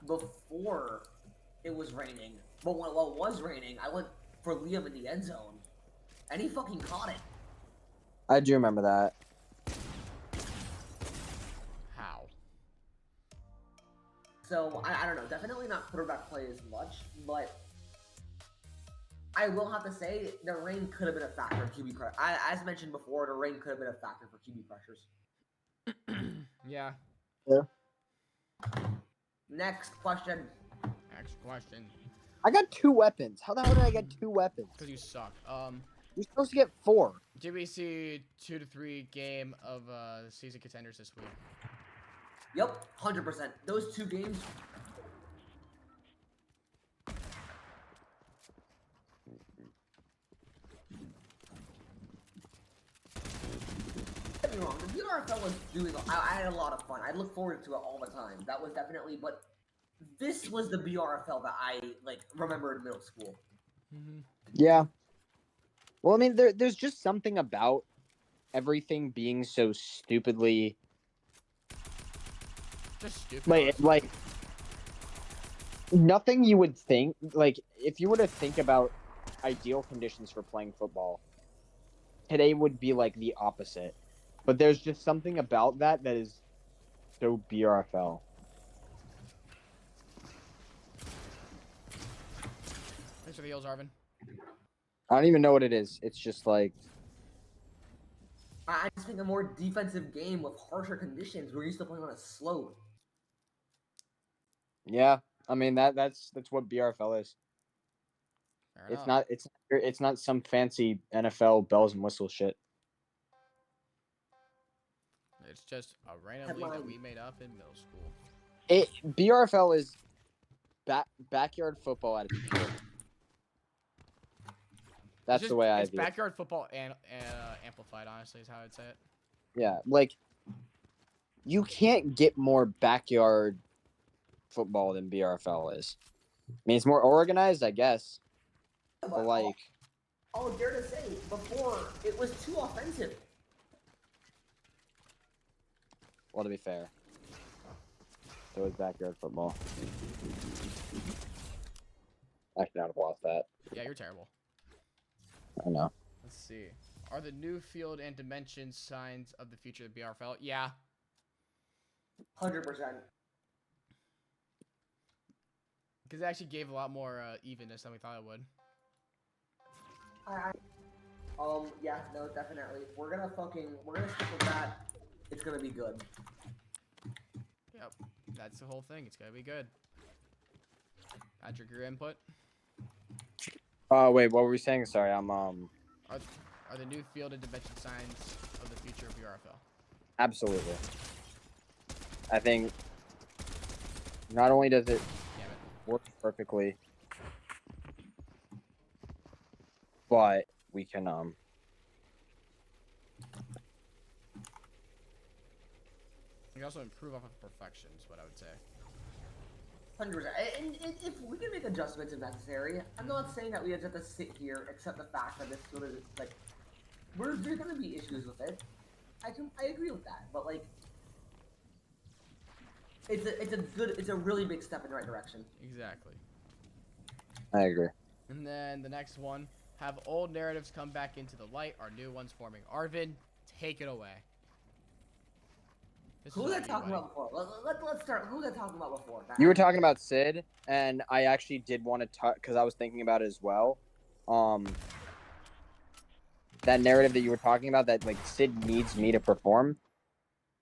before it was raining. But when it was raining, I went for Liam in the end zone, and he fucking caught it. I do remember that. How? So I don't know. Definitely not quarterback play as much, but I will have to say the rain could have been a factor in QB pressure. As mentioned before, the rain could have been a factor for QB pressures. Yeah. Yeah. Next question. Next question. I got 2 weapons. How the hell did I get 2 weapons? Because you suck. You're supposed to get 4. Did we see 2 to 3 game of season contenders this week? Yep, 100%. Those 2 games. Don't get me wrong, the BRFL was doing. I had a lot of fun. I look forward to it all the time. That was definitely, but this was the BRFL that I remember in middle school. Mm-hmm. Yeah. Well, I mean, there's just something about everything being so stupidly Just stupid. like nothing you would think, like, if you were to think about ideal conditions for playing football, today would be like the opposite. But there's just something about that is so BRFL. Thanks for the heals, Arvin. I don't even know what it is. It's just like I just think a more defensive game with harsher conditions. We're used to playing on a slope. yeah. I mean that's what BRFL is. Fair It's enough. it's not some fancy NFL bells and whistles shit. It's just a random league that we made up in middle school. BRFL is backyard football at its pure. That's the way I view it. It's backyard football and amplified, honestly, is how I'd say it. Yeah, like you can't get more backyard football than BRFL is. I mean, it's more organized, I guess. But like, I'll dare to say, before it was too offensive. well, to be fair, it was backyard football. Actually, I'd have lost that. Yeah, you're terrible. I know. Let's see. Are the new field and dimensions signs of the future of the BRFL? Yeah. 100%. Because it actually gave a lot more evenness than we thought it would. Yeah, no, definitely. We're gonna stick with that. It's gonna be good. Yep. That's the whole thing. It's gonna be good. Patrick, your input? Wait, what were we saying? Sorry, I'm Are the new field and dimension signs of the future of BRFL? Absolutely. I think not only does it Damn it. work perfectly, but we can We can also improve off of perfection, is what I would say. 100%. And if we can make adjustments if necessary, I'm not saying that we just have to sit here, accept the fact that this field is there's gonna be issues with it. I agree with that, but it's a really big step in the right direction. Exactly. I agree. And then the next one, have old narratives come back into the light, are new ones forming. Arvin, take it away. Who was I talking about before? Let's start. Who was I talking about before? You were talking about Sid, and I actually did want to talk because I was thinking about it as well. That narrative that you were talking about, that like Sid needs me to perform.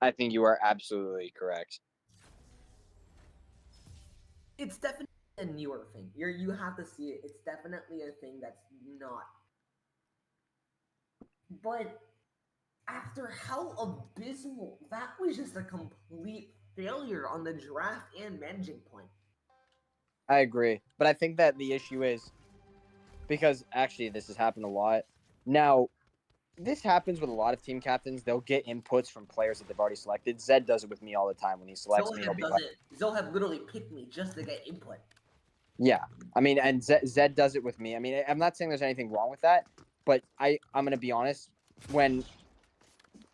I think you are absolutely correct. It's definitely a newer thing. You have to see it. It's definitely a thing that's not. But after how abysmal, that was just a complete failure on the draft and managing point. I agree, but I think that the issue is because actually this has happened a lot. Now, this happens with a lot of team captains. They'll get inputs from players that they've already selected. Zed does it with me all the time when he selects me. He'll Zoheb be does like, it. Zoheb literally picked me just to get input. yeah. I mean, and Zed does it with me. I mean, I'm not saying there's anything wrong with that, but I'm gonna be honest. When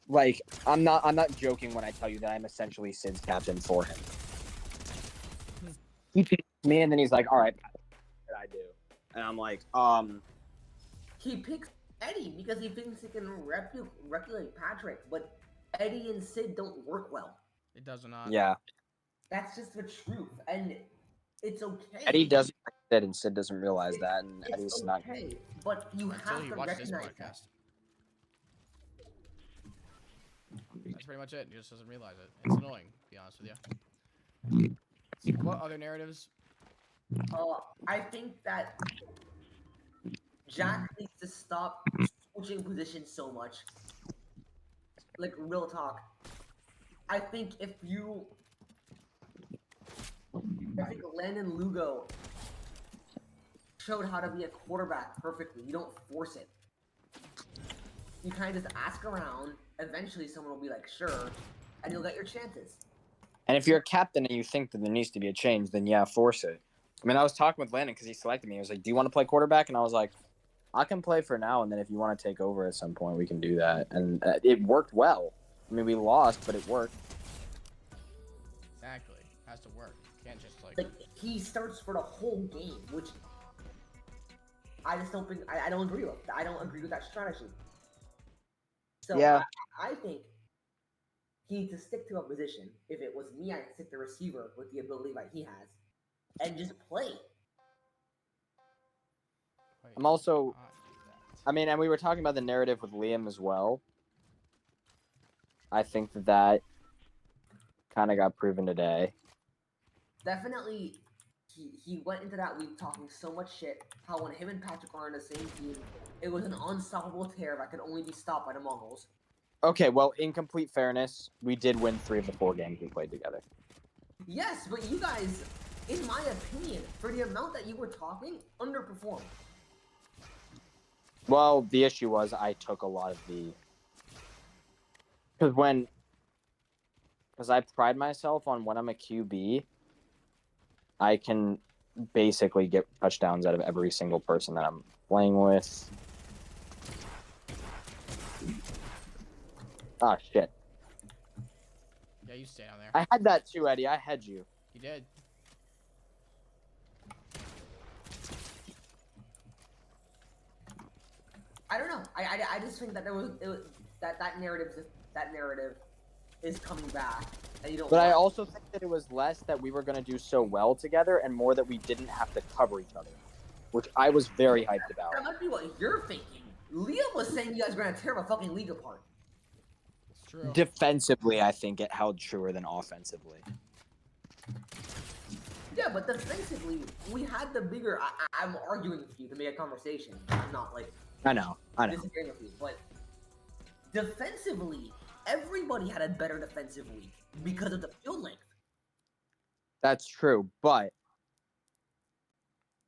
like I'm not joking when I tell you that I'm essentially Sid's captain for him. He picks me, and then he's like, "All right, what did I do?" And I'm like, He picks Eddie because he thinks he can replicate Patrick, but Eddie and Sid don't work well. It does not. yeah." That's just the truth, and it's okay. Eddie doesn't like Sid, and Sid doesn't realize that, and It's Eddie's not. okay, but you Until have he to watches this recognize that. podcast. That's pretty much it. He just doesn't realize it. It's annoying, to be honest with you. So what other narratives? I think that Jack needs to stop switching positions so much. Like, real talk. I think Landon Lugo showed how to be a quarterback perfectly. You don't force it. You kind of just ask around. Eventually, someone will be like, sure, and you'll get your chances. And if you're a captain and you think that there needs to be a change, then yeah, force it. I mean, I was talking with Landon because he selected me. He was like, "Do you want to play quarterback?" And I was like, "I can play for now, and then if you want to take over at some point, we can do that." And it worked well. I mean, we lost, but it worked. Exactly. It has to work. You can't just Like, he starts for the whole game, which I just don't think I don't agree with. I don't agree with that strategy. So Yeah. I think he needs to stick to a position. If it was me, I'd stick the receiver with the ability that he has, and just play. I'm also, I mean, and we were talking about the narrative with Liam as well. I think that kind of got proven today. Definitely, he went into that week talking so much shit. How when him and Patrick were on the same team, it was an unstoppable tear that could only be stopped by the Mongols. Okay, well, in complete fairness, we did win 3 of the 4 games we played together. Yes, but you guys, in my opinion, for the amount that you were talking, underperformed. Well, the issue was I took a lot of the... Because I pride myself on when I'm a QB, I can basically get touchdowns out of every single person that I'm playing with. Ah, shit. Yeah, you stay down there. I had that too, Eddie. I had you. You did. I don't know. I just think that that narrative is coming back, and you don't. But I also think that it was less that we were going to do so well together and more that we didn't have to cover each other, which I was very hyped about. That might be what you're thinking. Liam was saying you guys were going to tear the fucking league apart. It's true. Defensively, I think it held truer than offensively. Yeah, but defensively, we had the bigger. I'm arguing with you to make a conversation. I'm not like I know. disagreeing with you, but defensively, everybody had a better defensive week because of the field length. That's true, but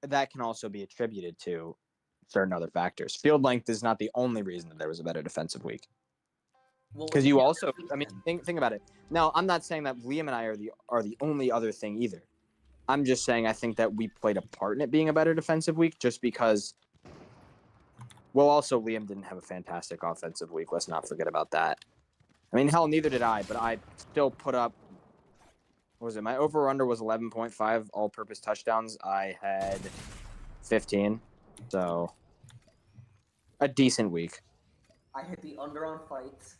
that can also be attributed to certain other factors. Field length is not the only reason that there was a better defensive week. Because you also, I mean, think about it. Now, I'm not saying that Liam and I are the only other thing either. I'm just saying I think that we played a part in it being a better defensive week just because, well, also Liam didn't have a fantastic offensive week. Let's not forget about that. I mean, hell, neither did I, but I still put up, what was it? My over-under was 11.5 all-purpose touchdowns. I had 15, so a decent week. I hit the under on fights.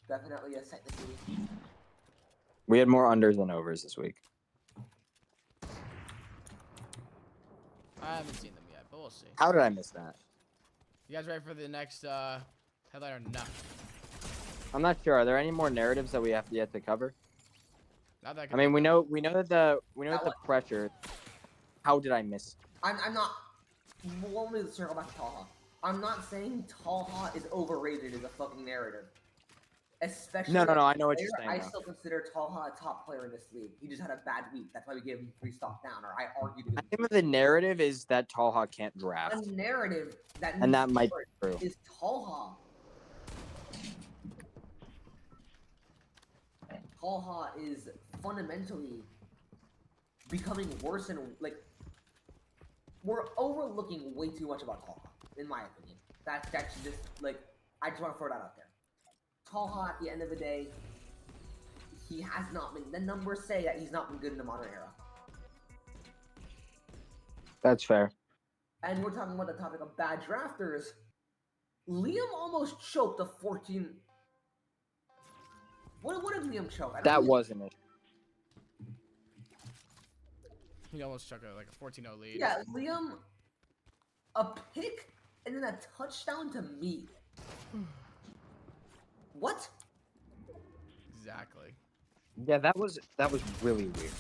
Definitely a second week. We had more unders than overs this week. I haven't seen them yet, but we'll see. How did I miss that? You guys ready for the next headline or no? I'm not sure. Are there any more narratives that we have yet to cover? Not that I I can mean, think we know that the pressure. How did I miss? I'm not. Let me circle back to Taha. I'm not saying Taha is overrated as a fucking narrative. Especially No. as a I know what player, you're saying. I Though. still consider Talha a top player in this league. He just had a bad week. That's why we gave him 3 stock down, or I argued I him. think the narrative is that Talha can't draft, A narrative that and that needs might support be true. is Talha. Talha is fundamentally becoming worse and like we're overlooking way too much about Talha, in my opinion. That's just like I just want to throw that out there. Talha, at the end of the day, he has not been. The numbers say that he's not been good in the modern era. That's fair. And we're talking about the topic of bad drafters. Liam almost choked a 14. What did Liam choke? That wasn't it. He almost took like a 14-0 lead. Yeah, Liam, a pick and then a touchdown to me. What? Exactly. Yeah, that was really weird.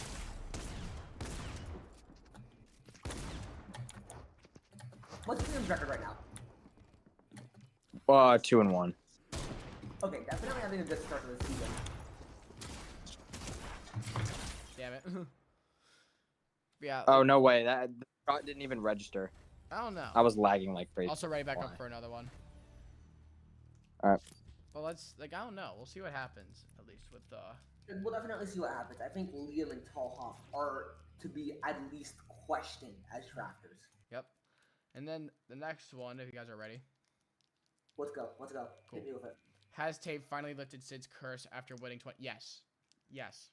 What's Liam's record right now? 2-1. Okay, definitely having a good start to the season. Damn it. Yeah. Oh no way! That shot didn't even register. I don't know. I was lagging like crazy. Also ready back Why? up for another one. All right. But let's I don't know. We'll see what happens at least with We'll definitely see what happens. I think Liam and Talha are to be at least questioned as drafters. Yep. And then the next one, if you guys are ready. Let's go. Let's go. Cool. Hit me with it. Has Tate finally lifted Sid's curse after winning 20? Yes. Yes.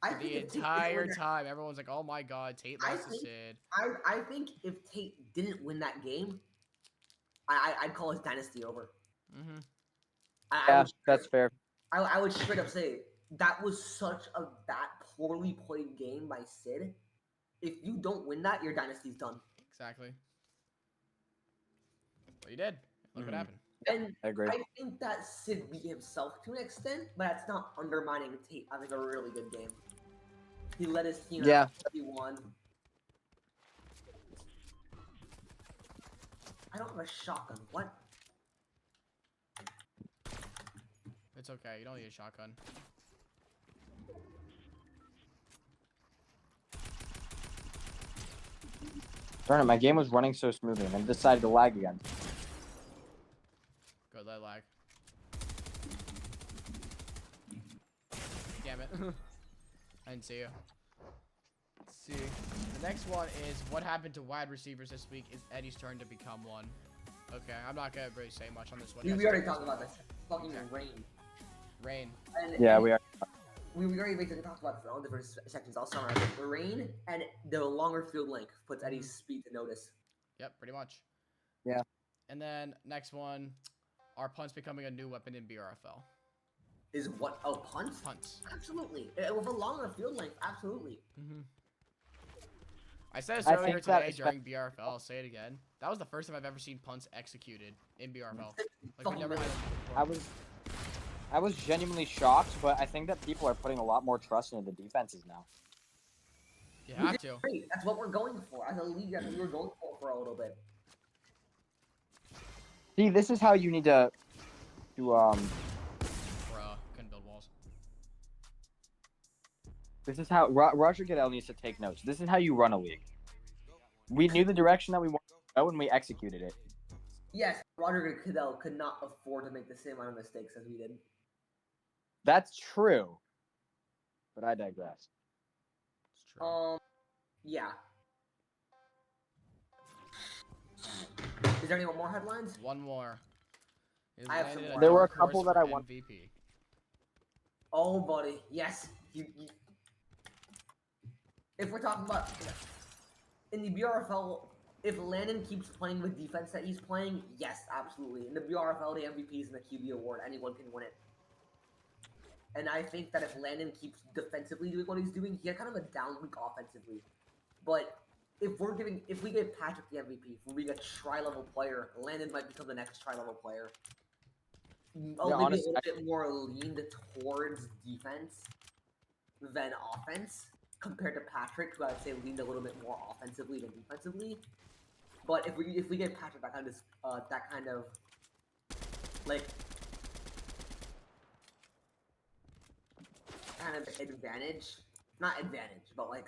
I think The if Tate didn't entire win that- time, everyone's like, "Oh my God, Tate I lost to think- Sid." I think if Tate didn't win that game, I'd call his dynasty over. Mm-hmm. Yeah, that's fair. I would straight up say that was such a bad, poorly played game by Sid. If you don't win that, your dynasty's done. Exactly. Well, you did. Look what Mhm. happened. And I agree. I think that Sid beat himself to an extent, but that's not undermining Tate having a really good game. He led his team Yeah. out. He won. I don't have a shotgun. What? It's okay. You don't need a shotgun. Darn it, my game was running so smoothly, and then decided to lag again. Good, let lag. Damn it. I didn't see you. Let's see. The next one is what happened to wide receivers this week. Is Eddie's turn to become one? Okay, I'm not gonna really say much on this one. We already talked about this. Fucking rain. Rain. And, Yeah, and we are. we already basically talked about all different sections. I'll summarize it. The rain and the longer field length puts Eddie's speed to notice. Yep, pretty much. Yeah. And then next one, are punts becoming a new weapon in BRFL? Is what? Oh, punts? Punts. Absolutely. With a longer field length, absolutely. Mm-hmm. I said this I earlier think that today is during BRFL. I'll say it again. That was the first time I've ever seen punts executed in BRFL. Like we Fucking never had right. it before. I was genuinely shocked, but I think that people are putting a lot more trust into the defenses now. You Which have is to. great. That's what we're going for as a league. That's what we were going for a little bit. See, this is how you need to Bruh, couldn't build walls. This is how Roger Goodell needs to take notes. This is how you run a league. We knew the direction that we wanted to go, and we executed it. Yes, Roger Goodell could not afford to make the same amount of mistakes as we did. That's true. But I digress. It's true. Yeah. Is there any more headlines? One more. Is I have some landed more. There were a dark couple horse that I for want- MVP. Oh, buddy. Yes. If we're talking about in the BRFL, if Landon keeps playing the defense that he's playing, yes, absolutely. In the BRFL, the MVPs and the QB award, anyone can win it. And I think that if Landon keeps defensively doing what he's doing, he had kind of a down week offensively. But if we give Patrick the MVP for being a tri-level player, Landon might become the next tri-level player. Maybe honestly, a little bit more leaned towards defense than offense compared to Patrick, who I'd say leaned a little bit more offensively than defensively. But if we give Patrick that kind of like kind of advantage, not advantage, but like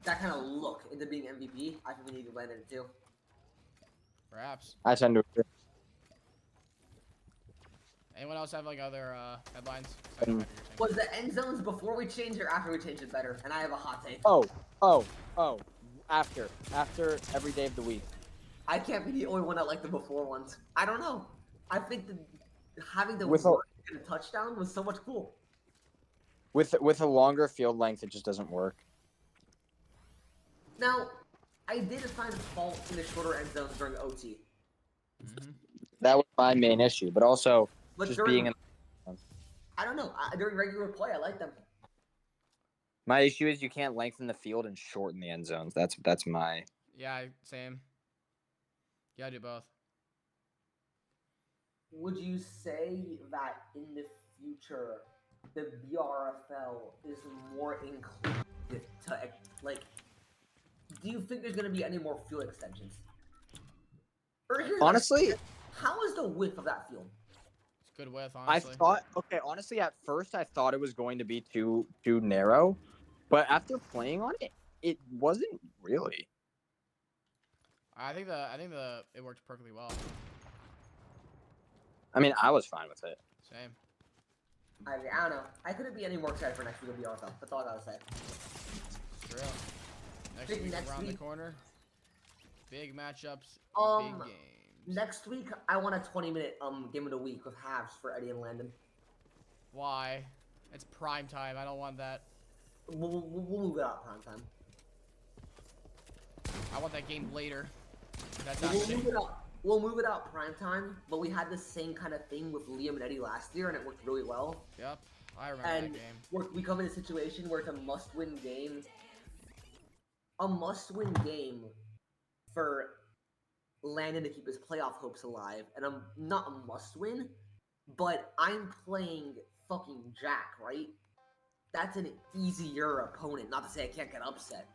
that kind of look into being MVP, I think we need to land it too. Perhaps. I tend to agree. Anyone else have like other headlines? I know, Andrew, you're saying. Was the end zones before we changed or after we changed it better? And I have a hot take. Oh. After every day of the week. I can't be the only one that liked the before ones. I don't know. I think that having the With a- work in a touchdown was so much cool. With a longer field length, it just doesn't work. Now, I did find fault in the shorter end zones during OT. Mm-hmm. That was my main issue, but also But just during, being in. I don't know. During regular play, I like them. My issue is you can't lengthen the field and shorten the end zones. That's my. Yeah, same. Yeah, I do both. Would you say that in the future, the BRFL is more inclined to, like, do you think there's going to be any more field extensions? Or here's my Honestly, question. How is the width of that field? It's good width, I honestly. thought honestly at first I thought it was going to be too narrow, but after playing on it, it wasn't really. I think it worked perfectly well. I mean, I was fine with it. Same. I don't know. I couldn't be any more excited for next week of BRFL. That's all I gotta say. True. Next Think week next around the week- corner. Big matchups. Um, big games. Next week, I want a 20-minute game of the week with halves for Eddie and Landon. Why? It's prime time. I don't want that. We'll move it out prime time. I want that game later. That's We'll happening. move it out. We'll move it out prime time, but we had the same kind of thing with Liam and Eddie last year, and it worked really well. Yep. I remember And that game. we come in a situation where it's a must-win game. A must-win game for Landon to keep his playoff hopes alive, and I'm not a must-win, but I'm playing fucking Jack, right? That's an easier opponent. Not to say I can't get upset.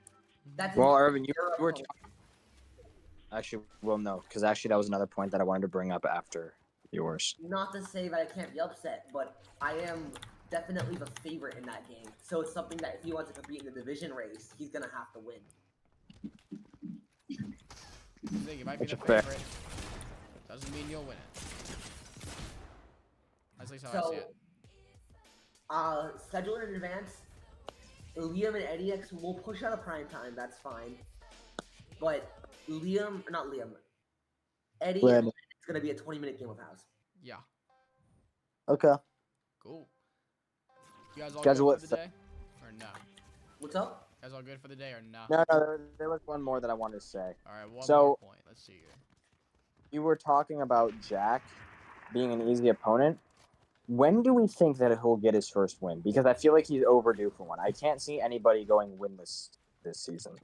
That's an Well, Irvin, you easier were opponent. actually no, because actually that was another point that I wanted to bring up after yours. Not to say that I can't be upset, but I am definitely the favorite in that game. So it's something that if he wants to compete in the division race, he's gonna have to win. I think you might be That's the fair. favorite. Doesn't mean you'll win it. That's at least how I see it. Schedule it in advance. Liam and Eddie X will push out a prime time. That's fine. But Eddie and Landon. it's gonna be a 20-minute game of house. Yeah. Okay. Cool. You guys all Schedule good it for the day? Or no? What's up? You guys all good for the day or no? No, there was one more that I wanted to say. Alright, one So- more point. Let's see here. You were talking about Jack being an easy opponent. When do we think that he'll get his first win? Because I feel like he's overdue for one. I can't see anybody going winless this season.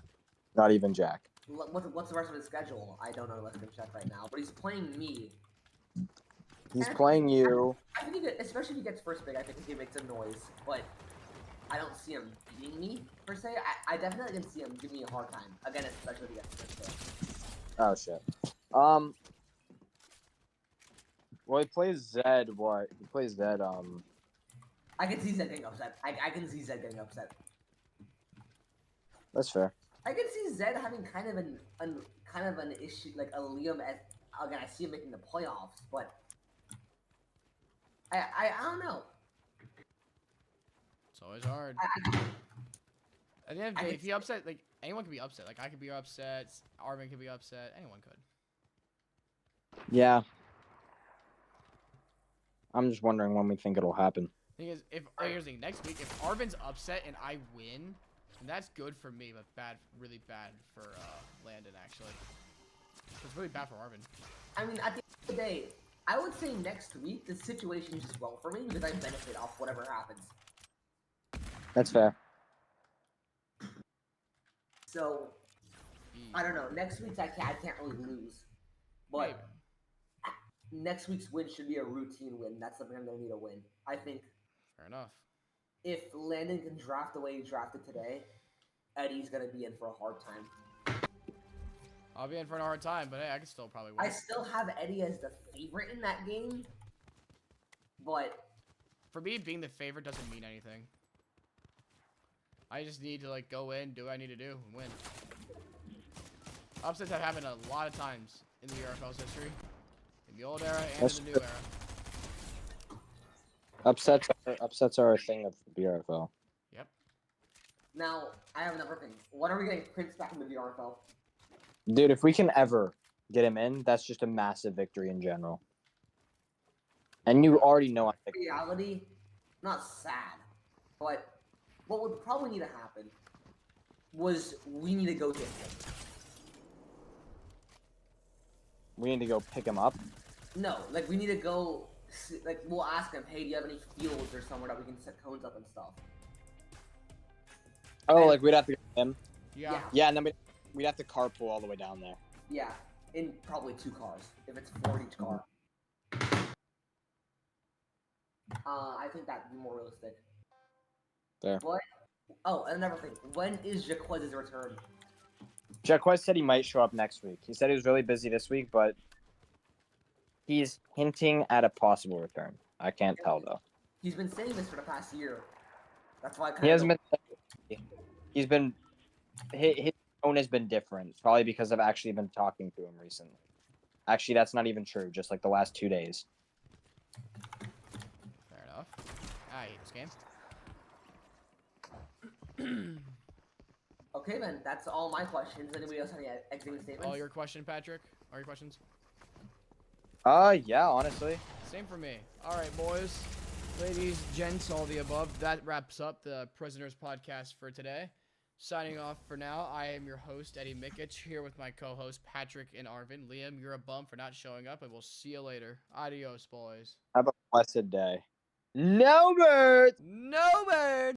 Not even Jack. What's the rest of his schedule? I don't know. Let's go check right now. But he's playing me. He's playing you. I think especially if he gets first pick, I think he makes a noise. But I don't see him beating me per se. I definitely can see him giving me a hard time again, especially if he gets first pick. Oh shit. Well, he plays Zed. What? He plays Zed. I can see Zed getting upset. I can see Zed getting upset. That's fair. I can see Zed having kind of an issue, like a Liam. Again, I see him making the playoffs, but I don't know. It's always hard. At the end of the day, if you upset, like, anyone can be upset. Like, I could be upset. Arvin could be upset. Anyone could. Yeah. I'm just wondering when we think it'll happen. Thing is, here's the thing. Next week, if Arvin's upset and I win, then that's good for me, but really bad for Landon, actually. It's really bad for Arvin. I mean, at the end of the day, I would say next week the situation is just well for me because I benefit off whatever happens. That's fair. So I don't know. Next week's I can't really lose, but Maybe. next week's win should be a routine win. That's something I'm gonna need to win. I think Fair enough. if Landon can draft the way he drafted today, Eddie's gonna be in for a hard time. I'll be in for a hard time, but hey, I can still probably win. I still have Eddie as the favorite in that game, but For me, being the favorite doesn't mean anything. I just need to like go in, do what I need to do, and win. Upsets have happened a lot of times in the BRFL's history, in the old era and That's in the new era. Upsets are a thing of the BRFL. Yep. Now, I have another thing. When are we getting Prince back in the BRFL? Dude, if we can ever get him in, that's just a massive victory in general. And you already know I'm In reality, not sad, but what would probably need to happen was we need to go get him. we need to go pick him up. No, like we need to go. Like we'll ask him, hey, do you have any fields or somewhere that we can set cones up and stuff? Oh, And- like we'd have to get him. Yeah. Yeah, and then we'd have to carpool all the way down there. Yeah, in probably 2 cars if it's 4 each car. I think that'd be more realistic. There. What? Oh, and another thing. When is Jaquez's return? Jaquez said he might show up next week. He said he was really busy this week, but he's hinting at a possible return. I can't tell though. He's been saying this for the past year. That's why I kind He of hasn't been. He's been. His tone has been different. Probably because I've actually been talking to him recently. Actually, that's not even true. Just like the last 2 days. Fair enough. I hate this game. Okay, then. That's all my questions. Anybody else have any exiting statements? All your question, Patrick? All your questions? Yeah, honestly. Same for me. All right, boys, ladies, gents, all the above. That wraps up the Prisoners podcast for today. Signing off for now, I am your host, Eddie Mikic, here with my co-hosts, Patrick and Arvin. Liam, you're a bum for not showing up, and we'll see you later. Adios, boys. Have a blessed day. No birds. No bird!